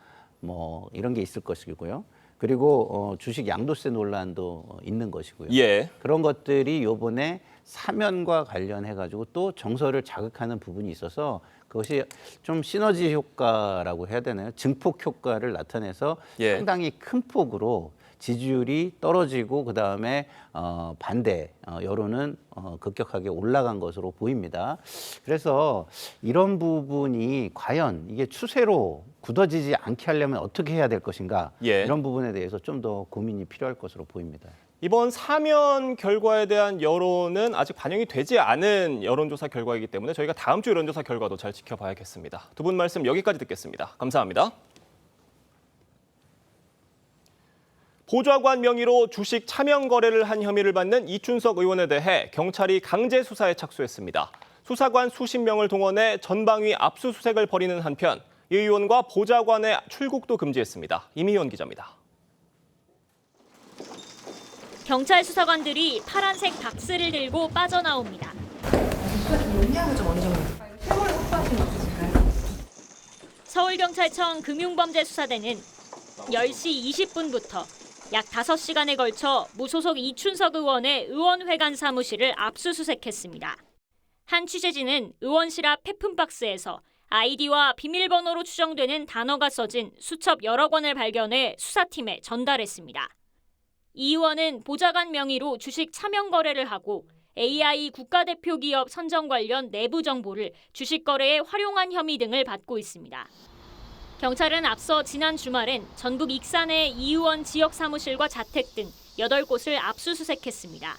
이런 게 있을 것이고요. 그리고 주식 양도세 논란도 있는 것이고요. 예. 그런 것들이 요번에 사면과 관련해 가지고 또 정서를 자극하는 부분이 있어서 그것이 좀 시너지 효과라고 해야 되나요? 증폭 효과를 나타내서 상당히 큰 폭으로 지지율이 떨어지고 그다음에 반대 여론은 급격하게 올라간 것으로 보입니다. 그래서 이런 부분이 과연 이게 추세로 굳어지지 않게 하려면 어떻게 해야 될 것인가 이런 부분에 대해서 좀 더 고민이 필요할 것으로 보입니다. 이번 사면 결과에 대한 여론은 아직 반영이 되지 않은 여론조사 결과이기 때문에 저희가 다음 주 여론조사 결과도 잘 지켜봐야겠습니다. 두 분 말씀 여기까지 듣겠습니다. 감사합니다. 보좌관 명의로 주식 차명 거래를 한 혐의를 받는 이춘석 의원에 대해 경찰이 강제 수사에 착수했습니다. 수사관 수십 명을 동원해 전방위 압수수색을 벌이는 한편 이 의원과 보좌관의 출국도 금지했습니다. 임희원 기자입니다. 경찰 수사관들이 파란색 박스를 들고 빠져나옵니다. 서울경찰청 금융범죄수사대는 10시 20분부터 약 5시간에 걸쳐 무소속 이춘석 의원의 의원회관 사무실을 압수수색했습니다. 한 취재진은 의원실 앞 폐품박스에서 아이디와 비밀번호로 추정되는 단어가 써진 수첩 여러 권을 발견해 수사팀에 전달했습니다. 이 의원은 보좌관 명의로 주식 차명 거래를 하고 AI 국가대표 기업 선정 관련 내부 정보를 주식 거래에 활용한 혐의 등을 받고 있습니다. 경찰은 앞서 지난 주말엔 전북 익산의 이 의원 지역 사무실과 자택 등 8곳을 압수수색했습니다.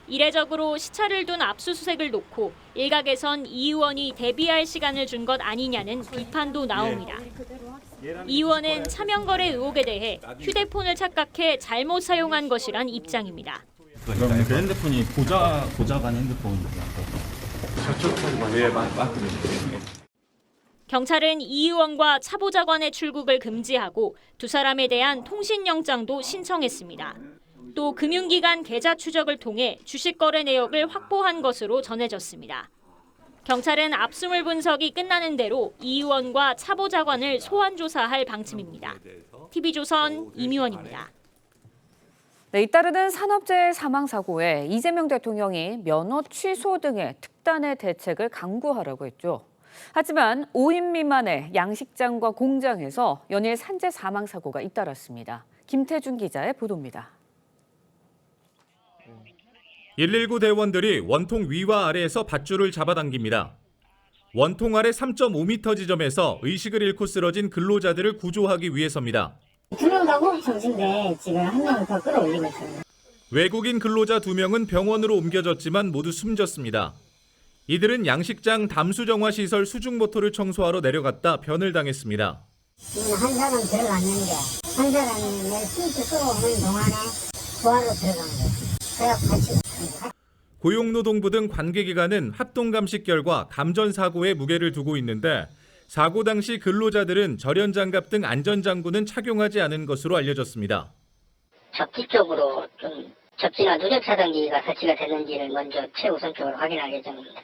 이례적으로 시차를 둔 압수수색을 놓고 일각에선 이 의원이 대비할 시간을 준 것 아니냐는 비판도 나옵니다. 이 의원은 차명거래 의혹에 대해 휴대폰을 착각해 잘못 사용한 것이란 입장입니다. 그럼 그 핸드폰이 보좌관 핸드폰이라고? 경찰은 이 의원과 차 보좌관의 출국을 금지하고 두 사람에 대한 통신영장도 신청했습니다. 또 금융기관 계좌 추적을 통해 주식 거래 내역을 확보한 것으로 전해졌습니다. 경찰은 압수물 분석이 끝나는 대로 이 의원과 차 보좌관을 소환 조사할 방침입니다. TV조선 임희원입니다. 네, 잇따르는 산업재해 사망 사고에 이재명 대통령이 면허 취소 등의 특단의 대책을 강구하라고 했죠. 하지만 5인 미만의 양식장과 공장에서 연일 산재 사망 사고가 잇따랐습니다. 김태준 기자의 보도입니다. 119 대원들이 원통 위와 아래에서 밧줄을 잡아당깁니다. 원통 아래 3.5m 지점에서 의식을 잃고 쓰러진 근로자들을 구조하기 위해서입니다. 들어가고 정신대 지금 한 명을 더 끌어올리고 있어요. 외국인 근로자 2명은 병원으로 옮겨졌지만 모두 숨졌습니다. 이들은 양식장 담수정화 시설 수중모터를 청소하러 내려갔다 변을 당했습니다. 한 사람 들어갔는데 한 사람이 내 수입을 끌어오는 동안에 부하로 들어간 거예요. 그래서 같이 고용노동부 등 관계기관은 합동감식 결과 감전 사고에 무게를 두고 있는데 사고 당시 근로자들은 절연장갑 등 안전장구는 착용하지 않은 것으로 알려졌습니다. 적극적으로 좀 접시나 누적 차단기가 설치가 됐는지를 먼저 최우선적으로 확인할 예정입니다.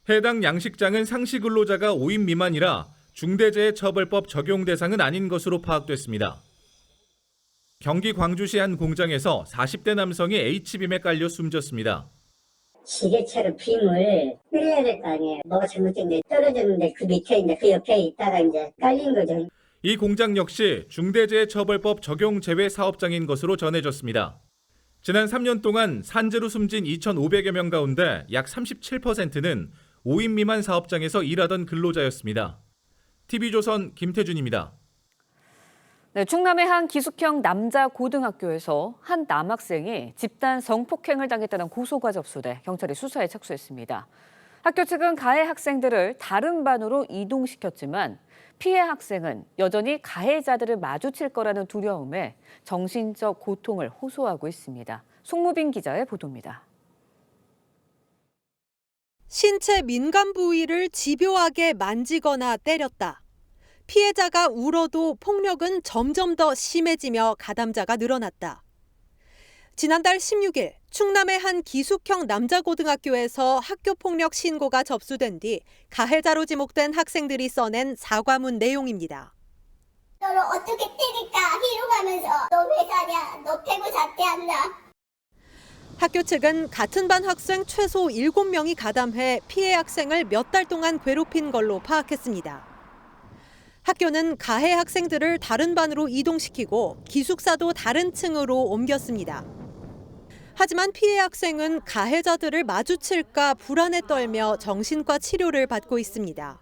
해당 양식장은 상시 근로자가 5인 미만이라 중대재해처벌법 적용 대상은 아닌 것으로 파악됐습니다. 경기 광주시 한 공장에서 40대 남성이 H빔에 깔려 숨졌습니다. 시계처럼 빔을 빼야 될 거 아니에요. 뭐가 잘못됐는데 떨어졌는데 그 밑에 있는데 그 옆에 있다가 이제 깔린 거죠. 이 공장 역시 중대재해처벌법 적용 제외 사업장인 것으로 전해졌습니다. 지난 3년 동안 산재로 숨진 2,500여 명 가운데 약 37%는 5인 미만 사업장에서 일하던 근로자였습니다. TV조선 김태준입니다. 네, 충남의 한 기숙형 남자 고등학교에서 한 남학생이 집단 성폭행을 당했다는 고소가 접수돼 경찰이 수사에 착수했습니다. 학교 측은 가해 학생들을 다른 반으로 이동시켰지만 피해 학생은 여전히 가해자들을 마주칠 거라는 두려움에 정신적 고통을 호소하고 있습니다. 송무빈 기자의 보도입니다. 신체 민감 부위를 집요하게 만지거나 때렸다. 피해자가 울어도 폭력은 점점 더 심해지며 가담자가 늘어났다. 지난달 16일 충남의 한 기숙형 남자고등학교에서 학교폭력 신고가 접수된 뒤 가해자로 지목된 학생들이 써낸 사과문 내용입니다. 너를 어떻게 때릴까 희롱하면서 너 왜 가냐 너 패고 자퇴한다. 학교 측은 같은 반 학생 최소 7명이 가담해 피해 학생을 몇 달 동안 괴롭힌 걸로 파악했습니다. 학교는 가해 학생들을 다른 반으로 이동시키고 기숙사도 다른 층으로 옮겼습니다. 하지만 피해 학생은 가해자들을 마주칠까 불안에 떨며 정신과 치료를 받고 있습니다.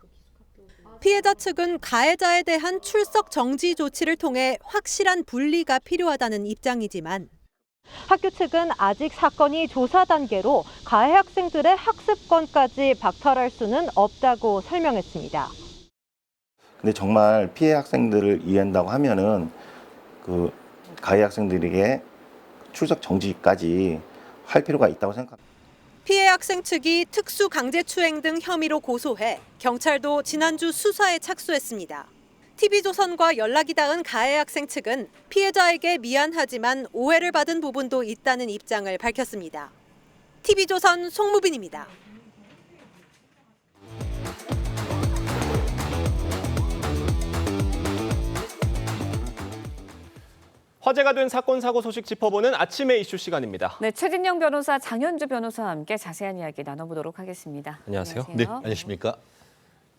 피해자 측은 가해자에 대한 출석 정지 조치를 통해 확실한 분리가 필요하다는 입장이지만 학교 측은 아직 사건이 조사 단계로 가해 학생들의 학습권까지 박탈할 수는 없다고 설명했습니다. 근데 정말 피해 학생들을 이해한다고 하면은 그 가해 학생들에게 출석 정지까지 할 필요가 있다고 생각합니다. 피해 학생 측이 특수 강제추행 등 혐의로 고소해 경찰도 지난주 수사에 착수했습니다. TV조선과 연락이 닿은 가해 학생 측은 피해자에게 미안하지만 오해를 받은 부분도 있다는 입장을 밝혔습니다. TV조선 송무빈입니다. 화제가 된 사건 사고 소식 짚어보는 아침의 이슈 시간입니다. 네, 최진영 변호사, 장현주 변호사와 함께 자세한 이야기 나눠보도록 하겠습니다. 안녕하세요. 네, 안녕하십니까.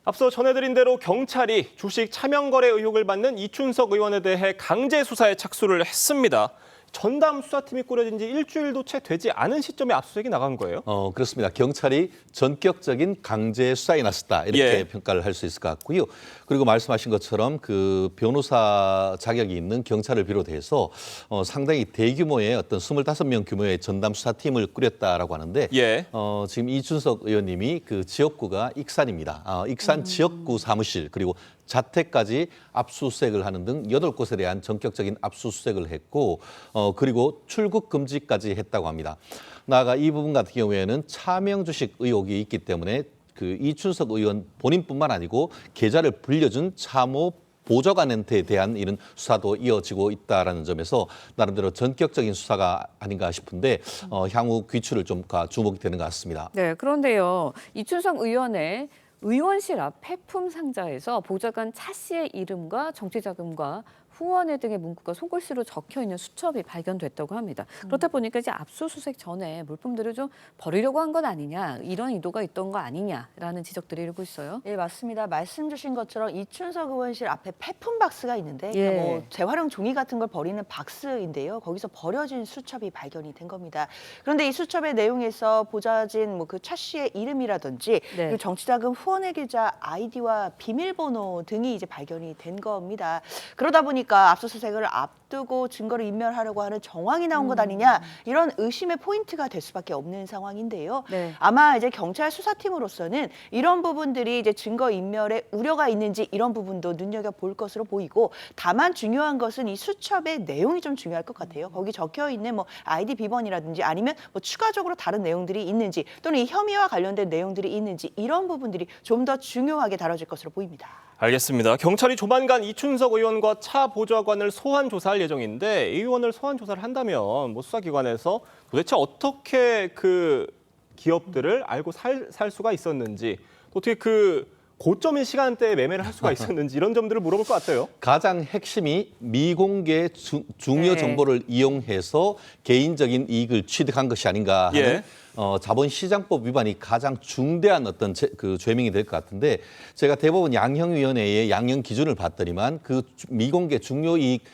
앞서 전해드린 대로 경찰이 주식 차명 거래 의혹을 받는 이춘석 의원에 대해 강제 수사에 착수를 했습니다. 전담 수사팀이 꾸려진 지 일주일도 채 되지 않은 시점에 압수수색이 나간 거예요? 그렇습니다. 경찰이 전격적인 강제 수사에 나섰다 이렇게 평가를 할 수 있을 것 같고요. 그리고 말씀하신 것처럼 그 변호사 자격이 있는 경찰을 비롯해서 상당히 대규모의 어떤 25명 규모의 전담 수사팀을 꾸렸다라고 하는데 지금 이춘석 의원님이 그 지역구가 익산입니다. 익산 지역구 사무실 그리고 자택까지 압수수색을 하는 등 8곳에 대한 전격적인 압수수색을 했고 그리고 출국 금지까지 했다고 합니다. 나아가 이 부분 같은 경우에는 차명 주식 의혹이 있기 때문에 그 이춘석 의원 본인뿐만 아니고 계좌를 불려준 차모 보좌관한테 대한 이런 수사도 이어지고 있다라는 점에서 나름대로 전격적인 수사가 아닌가 싶은데 향후 귀추를 좀 주목이 되는 것 같습니다. 네, 그런데요. 이춘석 의원의 의원실 앞 폐품 상자에서 보좌관 차 씨의 이름과 정치자금과 후원회 등의 문구가 손글씨로 적혀 있는 수첩이 발견됐다고 합니다. 그렇다 보니까 이제 압수수색 전에 물품들을 좀 버리려고 한 건 아니냐, 이런 의도가 있던 거 아니냐라는 지적들이 일고 있어요. 네, 맞습니다. 말씀 주신 것처럼 이춘석 의원실 앞에 폐품 박스가 있는데 그러니까 뭐 재활용 종이 같은 걸 버리는 박스인데요. 거기서 버려진 수첩이 발견이 된 겁니다. 그런데 이 수첩의 내용에서 보좌진 뭐 그 차 씨의 이름이라든지 그리고 정치자금 후원회 계좌 아이디와 비밀번호 등이 이제 발견이 된 겁니다. 그러다 보니까 압수수색을 앞두고 증거를 인멸하려고 하는 정황이 나온 것 아니냐 이런 의심의 포인트가 될 수밖에 없는 상황인데요. 아마 이제 경찰 수사팀으로서는 이런 부분들이 이제 증거 인멸에 우려가 있는지 이런 부분도 눈여겨 볼 것으로 보이고 다만 중요한 것은 이 수첩의 내용이 좀 중요할 것 같아요. 거기 적혀 있는 뭐 아이디 비번이라든지 아니면 뭐 추가적으로 다른 내용들이 있는지 또는 이 혐의와 관련된 내용들이 있는지 이런 부분들이 좀 더 중요하게 다뤄질 것으로 보입니다. 알겠습니다. 경찰이 조만간 이춘석 의원과 차 보좌관을 소환 조사할 예정인데 이 의원을 소환 조사를 한다면 뭐 수사기관에서 도대체 어떻게 그 기업들을 알고 살 수가 있었는지 어떻게 그 고점인 시간대에 매매를 할 수가 있었는지 이런 점들을 물어볼 것 같아요. 가장 핵심이 미공개 중요 정보를 이용해서 개인적인 이익을 취득한 것이 아닌가 하는 자본시장법 위반이 가장 중대한 어떤 죄명이 될 것 같은데 제가 대법원 양형위원회의 양형 기준을 봤더니만 그 미공개 중요이익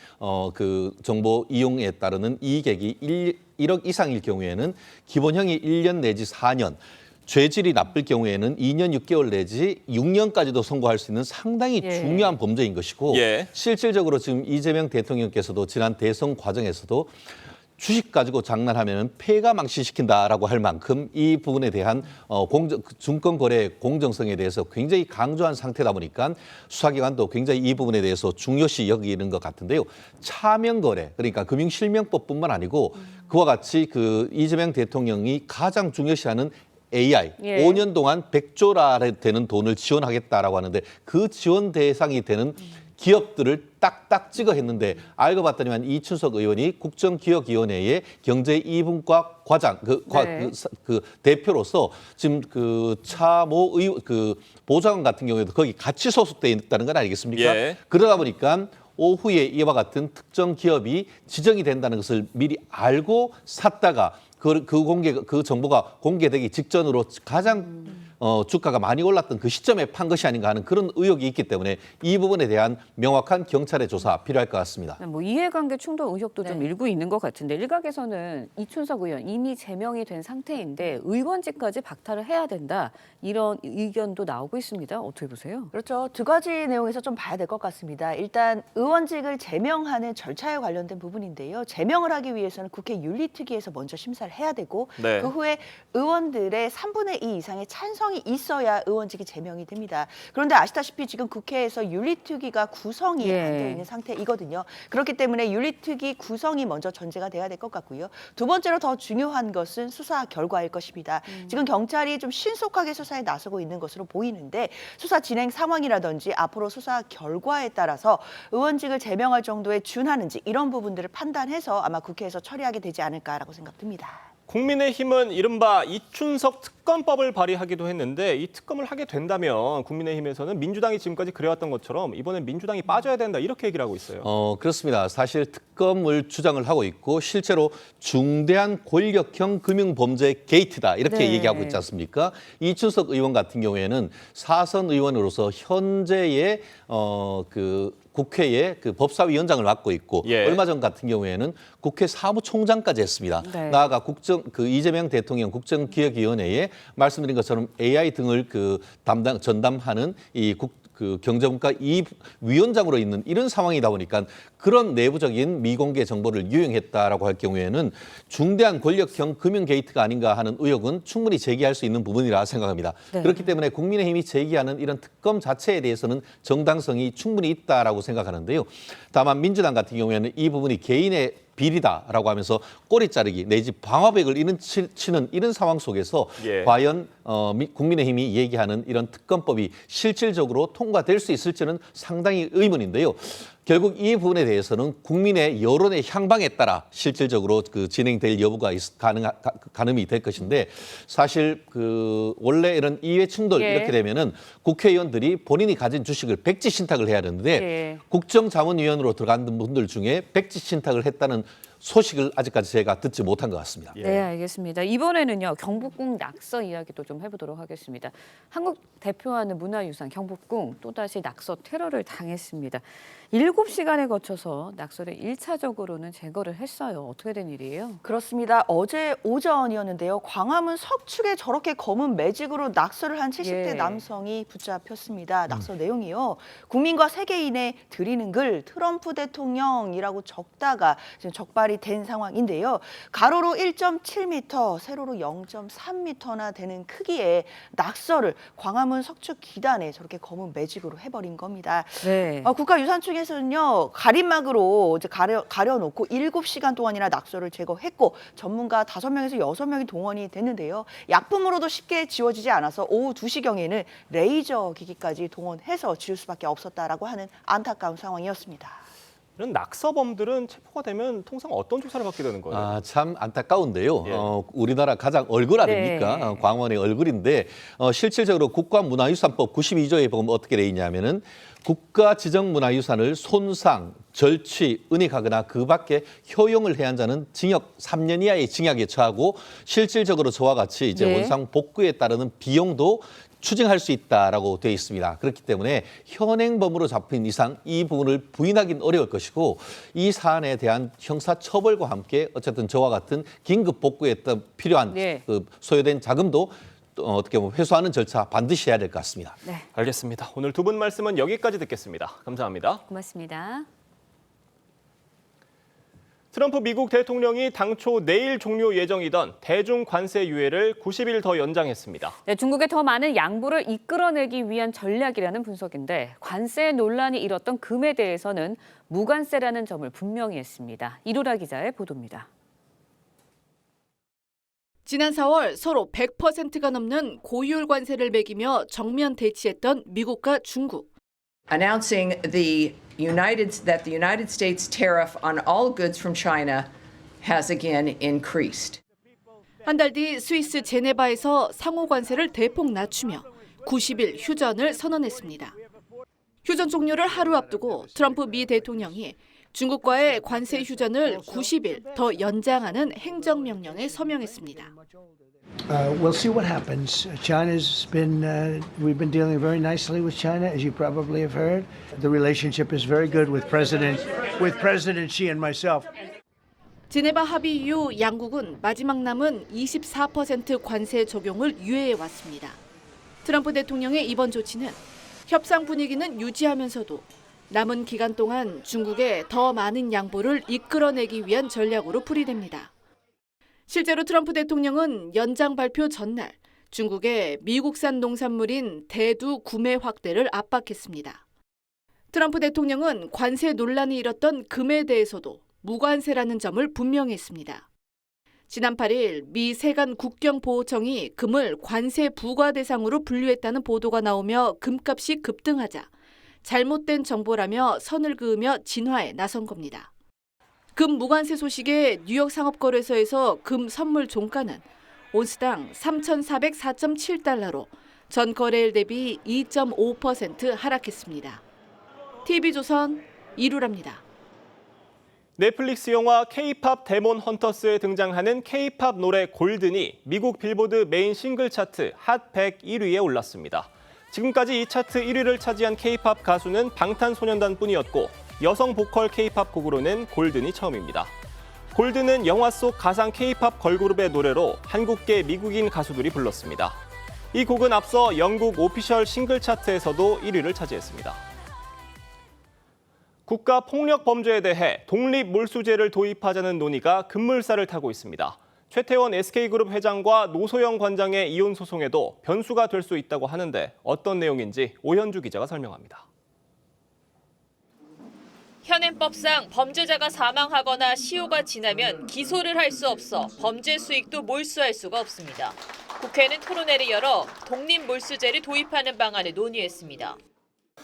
그 정보 이용에 따르는 이익액이 1억 이상일 경우에는 기본형이 1년 내지 4년, 죄질이 나쁠 경우에는 2년 6개월 내지 6년까지도 선고할 수 있는 상당히 중요한 범죄인 것이고 실질적으로 지금 이재명 대통령께서도 지난 대선 과정에서도 주식 가지고 장난하면 폐가 망신시킨다라고 할 만큼 이 부분에 대한 증권거래 공정성에 대해서 굉장히 강조한 상태다 보니까 수사기관도 굉장히 이 부분에 대해서 중요시 여기는 것 같은데요. 차명거래, 그러니까 금융실명법뿐만 아니고 그와 같이 그 이재명 대통령이 가장 중요시하는 AI, 5년 동안 100조라 되는 돈을 지원하겠다라고 하는데 그 지원 대상이 되는 기업들을 딱딱 찍어 했는데 알고 봤더니만 이춘석 의원이 국정기획위원회의 경제2분과 과장 그 대표로서 지금 그 차모 그 보좌관 같은 경우에도 거기 같이 소속돼 있다는 건 아니겠습니까? 예. 그러다 보니까 오후에 이와 같은 특정 기업이 지정이 된다는 것을 미리 알고 샀다가 그 정보가 공개되기 직전으로 가장 주가가 많이 올랐던 그 시점에 판 것이 아닌가 하는 그런 의혹이 있기 때문에 이 부분에 대한 명확한 경찰의 조사 필요할 것 같습니다. 뭐 이해관계 충돌 의혹도 좀 일고 있는 것 같은데 일각에서는 이춘석 의원 이미 제명이 된 상태인데 의원직까지 박탈을 해야 된다 이런 의견도 나오고 있습니다. 어떻게 보세요? 그렇죠. 두 가지 내용에서 좀 봐야 될 것 같습니다. 일단 의원직을 제명하는 절차에 관련된 부분인데요. 제명을 하기 위해서는 국회 윤리특위에서 먼저 심사를 해야 되고 네. 그 후에 의원들의 3분의 2 이상의 찬성이 있어야 의원직이 제명이 됩니다. 그런데 아시다시피 지금 국회에서 윤리특위가 구성이 안 되어 있는 상태이거든요. 그렇기 때문에 윤리특위 구성이 먼저 전제가 돼야 될 것 같고요. 두 번째로 더 중요한 것은 수사 결과일 것입니다. 지금 경찰이 좀 신속하게 수사에 나서고 있는 것으로 보이는데 수사 진행 상황이라든지 앞으로 수사 결과에 따라서 의원직을 제명할 정도에 준하는지 이런 부분들을 판단해서 아마 국회에서 처리하게 되지 않을까라고 생각됩니다. 국민의힘은 이른바 이춘석 특검법을 발의하기도 했는데 이 특검을 하게 된다면 국민의힘에서는 민주당이 지금까지 그래왔던 것처럼 이번엔 민주당이 빠져야 된다 이렇게 얘기를 하고 있어요. 그렇습니다. 사실 특검을 주장을 하고 있고 실제로 중대한 권력형 금융범죄 게이트다 이렇게 얘기하고 있지 않습니까? 이춘석 의원 같은 경우에는 사선 의원으로서 현재의 국회의 그 법사위원장을 맡고 있고 얼마 전 같은 경우에는 국회 사무총장까지 했습니다. 나아가 이재명 대통령 국정기획위원회에 말씀드린 것처럼 AI 등을 전담하는 그 경제분과 이 위원장으로 있는 이런 상황이다 보니까 그런 내부적인 미공개 정보를 유용했다라고 할 경우에는 중대한 권력형 금융 게이트가 아닌가 하는 의혹은 충분히 제기할 수 있는 부분이라 생각합니다. 그렇기 때문에 국민의힘이 제기하는 이런 특검 자체에 대해서는 정당성이 충분히 있다라고 생각하는데요. 다만 민주당 같은 경우에는 이 부분이 개인의 비리다라고 하면서 꼬리 자르기 내지 방화벽을 치는 이런 상황 속에서 과연 국민의힘이 얘기하는 이런 특검법이 실질적으로 통과될 수 있을지는 상당히 의문인데요. 결국 이 부분에 대해서는 국민의 여론의 향방에 따라 실질적으로 진행될 여부가 가늠이 될 것인데 사실 원래 이런 이해 충돌 이렇게 되면은 국회의원들이 본인이 가진 주식을 백지 신탁을 해야 되는데 국정자문위원으로 들어간 분들 중에 백지 신탁을 했다는 소식을 아직까지 제가 듣지 못한 것 같습니다. 네, 알겠습니다. 이번에는요 경복궁 낙서 이야기도 좀 해보도록 하겠습니다. 한국 대표하는 문화유산 경복궁 또다시 낙서 테러를 당했습니다. 7시간에 거쳐서 낙서를 1차적으로는 제거를 했어요. 어떻게 된 일이에요? 그렇습니다. 어제 오전이었는데요. 광화문 석축에 저렇게 검은 매직으로 낙서를 한 70대 남성이 붙잡혔습니다. 낙서 내용이요. 국민과 세계인에 드리는 글 트럼프 대통령이라고 적다가 지금 적발이 된 상황인데요. 가로로 1.7m, 세로로 0.3m나 되는 크기의 낙서를 광화문 석축 기단에 저렇게 검은 매직으로 해버린 겁니다. 국가유산 측에서는요 가림막으로 이제 가려놓고 7시간 동안이나 낙서를 제거했고 전문가 5명에서 6명이 동원이 됐는데요. 약품으로도 쉽게 지워지지 않아서 오후 2시경에는 레이저 기기까지 동원해서 지울 수밖에 없었다라고 하는 안타까운 상황이었습니다. 이런 낙서범들은 체포가 되면 통상 어떤 조사를 받게 되는 거예요? 참 안타까운데요. 우리나라 가장 얼굴 아닙니까? 광원의 얼굴인데 실질적으로 국가문화유산법 92조에 보면 어떻게 돼 있냐면은 국가지정문화유산을 손상, 절취, 은닉하거나 그 밖에 효용을 해한 자는 징역 3년 이하의 징역에 처하고 실질적으로 저와 같이 이제 원상 복구에 따르는 비용도 추징할 수 있다라고 되어 있습니다. 그렇기 때문에 현행범으로 잡힌 이상 이 부분을 부인하기는 어려울 것이고 이 사안에 대한 형사처벌과 함께 어쨌든 저와 같은 긴급 복구에 필요한 소요된 자금도 어떻게 보면 회수하는 절차 반드시 해야 될 것 같습니다. 알겠습니다. 오늘 두 분 말씀은 여기까지 듣겠습니다. 감사합니다. 고맙습니다. 트럼프 미국 대통령이 당초 내일 종료 예정이던 대중 관세 유예를 90일 더 연장했습니다. 네, 중국에 더 많은 양보를 이끌어내기 위한 전략이라는 분석인데 관세 논란이 일었던 금에 대해서는 무관세라는 점을 분명히 했습니다. 이루라 기자의 보도입니다. 지난 4월 서로 100%가 넘는 고율 관세를 매기며 정면 대치했던 미국과 중국. Announcing that the United States tariff on all goods from China has again increased. 한 달 뒤 스위스 제네바에서 상호 관세를 대폭 낮추며 90일 휴전을 선언했습니다. 휴전 종료를 하루 앞두고 트럼프 미 대통령이 중국과의 관세 휴전을 90일 더 연장하는 행정명령에 서명했습니다. We'll see what happens. China's been, we've been dealing very nicely with China, as you probably have heard. The relationship is very good with President Xi and myself. 제네바 합의 이후 양국은 마지막 남은 24% 관세 적용을 유예해 왔습니다. 트럼프 대통령의 이번 조치는 협상 분위기는 유지하면서도 남은 기간 동안 중국에 더 많은 양보를 이끌어내기 위한 전략으로 풀이됩니다. 실제로 트럼프 대통령은 연장 발표 전날 중국의 미국산 농산물인 대두 구매 확대를 압박했습니다. 트럼프 대통령은 관세 논란이 일었던 금에 대해서도 무관세라는 점을 분명히 했습니다. 지난 8일 미 세관 국경보호청이 금을 관세 부과 대상으로 분류했다는 보도가 나오며 금값이 급등하자 잘못된 정보라며 선을 그으며 진화에 나선 겁니다. 금 무관세 소식에 뉴욕 상업거래소에서 금 선물 종가는 온스당 3,404.7달러로 전 거래일 대비 2.5% 하락했습니다. TV조선 이루라입니다. 넷플릭스 영화 K-팝 데몬 헌터스에 등장하는 K-팝 노래 골든이 미국 빌보드 메인 싱글 차트 핫 100 1위에 올랐습니다. 지금까지 이 차트 1위를 차지한 K-팝 가수는 방탄소년단뿐이었고 여성 보컬 K-팝 곡으로는 골든이 처음입니다. 골든은 영화 속 가상 K-팝 걸그룹의 노래로 한국계 미국인 가수들이 불렀습니다. 이 곡은 앞서 영국 오피셜 싱글 차트에서도 1위를 차지했습니다. 국가 폭력 범죄에 대해 독립 몰수제를 도입하자는 논의가 급물살을 타고 있습니다. 최태원 SK그룹 회장과 노소영 관장의 이혼 소송에도 변수가 될 수 있다고 하는데 어떤 내용인지 오현주 기자가 설명합니다. 현행법상 범죄자가 사망하거나 시효가 지나면 기소를 할 수 없어 범죄 수익도 몰수할 수가 없습니다. 국회는 토론회를 열어 독립몰수제를 도입하는 방안을 논의했습니다.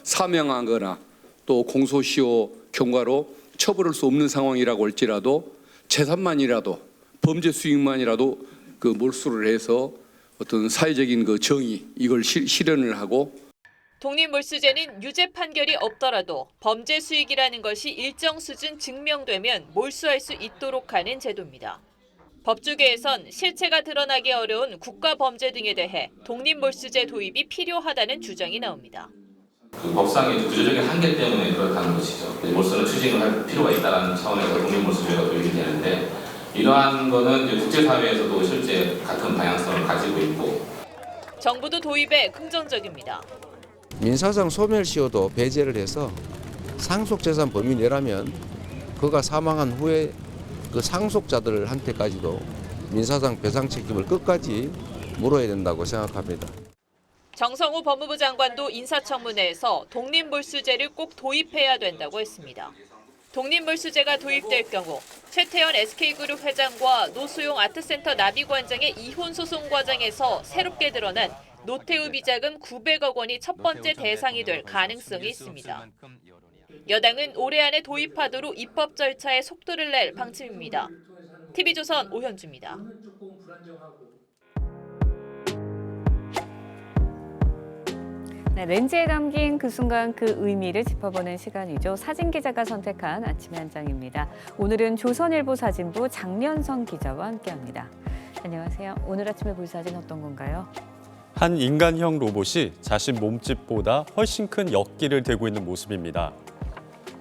사명하거나 또 공소시효 경과로 처벌할 수 없는 상황이라고 할지라도 재산만이라도 범죄 수익만이라도 그 몰수를 해서 어떤 사회적인 그 정의 이걸 실현을 하고 독립몰수제는 유죄 판결이 없더라도 범죄 수익이라는 것이 일정 수준 증명되면 몰수할 수 있도록 하는 제도입니다. 법조계에선 실체가 드러나기 어려운 국가 범죄 등에 대해 독립몰수제 도입이 필요하다는 주장이 나옵니다. 그 법상의 구조적인 한계 때문에 그렇다는 것이죠. 몰수를 추진을 할 필요가 있다는 차원에서 독립몰수제가 도입이 되는데 이러한 거는 국제사회에서도 실제 같은 방향성을 가지고 있고 정부도 도입에 긍정적입니다. 민사상 소멸시효도 배제를 해서 상속재산 범위 내라면 그가 사망한 후에 그 상속자들한테까지도 민사상 배상 책임을 끝까지 물어야 된다고 생각합니다. 정성호 법무부 장관도 인사청문회에서 독립몰수제를 꼭 도입해야 된다고 했습니다. 독립몰수제가 도입될 경우 최태원 SK그룹 회장과 노소용 아트센터 나비관장의 이혼 소송 과정에서 새롭게 드러난 노태우 비자금 900억 원이 첫 번째 대상이 될 가능성이 있습니다. 여당은 올해 안에 도입하도록 입법 절차에 속도를 낼 방침입니다. TV조선 오현주입니다. 네, 렌즈에 담긴 그 순간 그 의미를 짚어보는 시간이죠. 사진 기자가 선택한 아침의 한 장입니다. 오늘은 조선일보 사진부 장련성 기자와 함께합니다. 안녕하세요. 오늘 아침에 볼 사진 어떤 건가요? 한 인간형 로봇이 자신 몸집보다 훨씬 큰 역기를 들고 있는 모습입니다.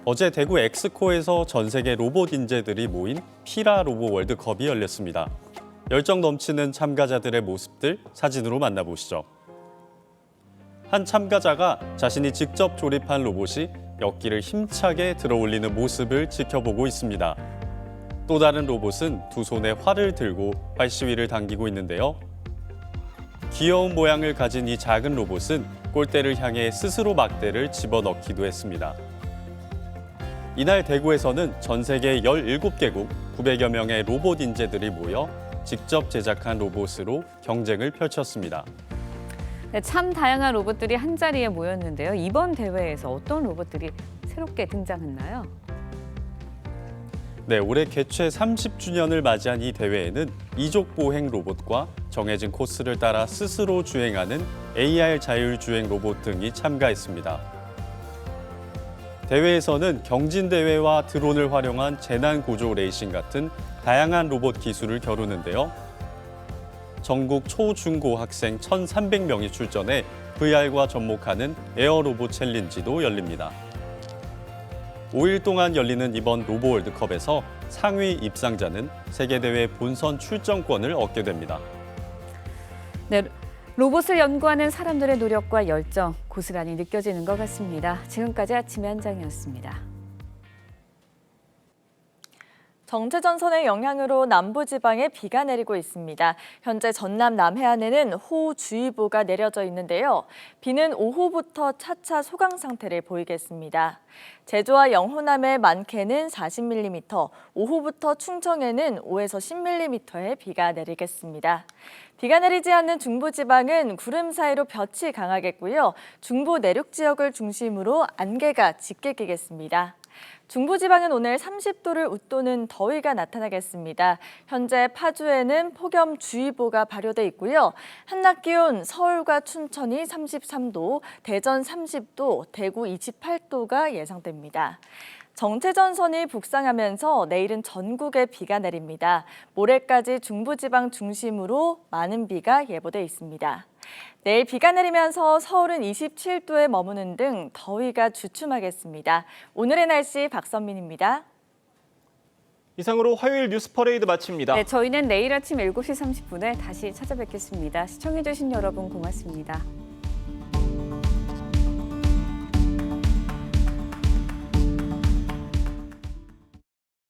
어제 대구 엑스코에서 전 세계 로봇 인재들이 모인 피라 로봇 월드컵이 열렸습니다. 열정 넘치는 참가자들의 모습들 사진으로 만나보시죠. 한 참가자가 자신이 직접 조립한 로봇이 역기를 힘차게 들어올리는 모습을 지켜보고 있습니다. 또 다른 로봇은 두 손에 활을 들고 활시위를 당기고 있는데요. 귀여운 모양을 가진 이 작은 로봇은 골대를 향해 스스로 막대를 집어넣기도 했습니다. 이날 대구에서는 전 세계 17개국 900여 명의 로봇 인재들이 모여 직접 제작한 로봇으로 경쟁을 펼쳤습니다. 네, 참 다양한 로봇들이 한자리에 모였는데요. 이번 대회에서 어떤 로봇들이 새롭게 등장했나요? 네, 올해 개최 30주년을 맞이한 이 대회에는 이족 보행 로봇과 정해진 코스를 따라 스스로 주행하는 AR 자율주행 로봇 등이 참가했습니다. 대회에서는 경진대회와 드론을 활용한 재난구조 레이싱 같은 다양한 로봇 기술을 겨루는데요. 전국 초, 중고 학생 1,300명이 출전해 VR과 접목하는 에어로봇 챌린지도 열립니다. 5일 동안 열리는 이번 로보 월드컵에서 상위 입상자는 세계대회 본선 출전권을 얻게 됩니다. 네, 로봇을 연구하는 사람들의 노력과 열정 고스란히 느껴지는 것 같습니다. 지금까지 아침의 한장이었습니다. 정체전선의 영향으로 남부지방에 비가 내리고 있습니다. 현재 전남 남해안에는 호우주의보가 내려져 있는데요. 비는 오후부터 차차 소강 상태를 보이겠습니다. 제주와 영호남의 많게는 40mm, 오후부터 충청에는 5에서 10mm의 비가 내리겠습니다. 비가 내리지 않는 중부지방은 구름 사이로 볕이 강하겠고요. 중부 내륙 지역을 중심으로 안개가 짙게 끼겠습니다. 중부지방은 오늘 30도를 웃도는 더위가 나타나겠습니다. 현재 파주에는 폭염주의보가 발효돼 있고요. 한낮 기온 서울과 춘천이 33도, 대전 30도, 대구 28도가 예상됩니다. 정체전선이 북상하면서 내일은 전국에 비가 내립니다. 모레까지 중부지방 중심으로 많은 비가 예보돼 있습니다. 내일 비가 내리면서 서울은 27도에 머무는 등 더위가 주춤하겠습니다. 오늘의 날씨 박선민입니다. 이상으로 화요일 뉴스 퍼레이드 마칩니다. 네, 저희는 내일 아침 7시 30분에 다시 찾아뵙겠습니다. 시청해주신 여러분 고맙습니다.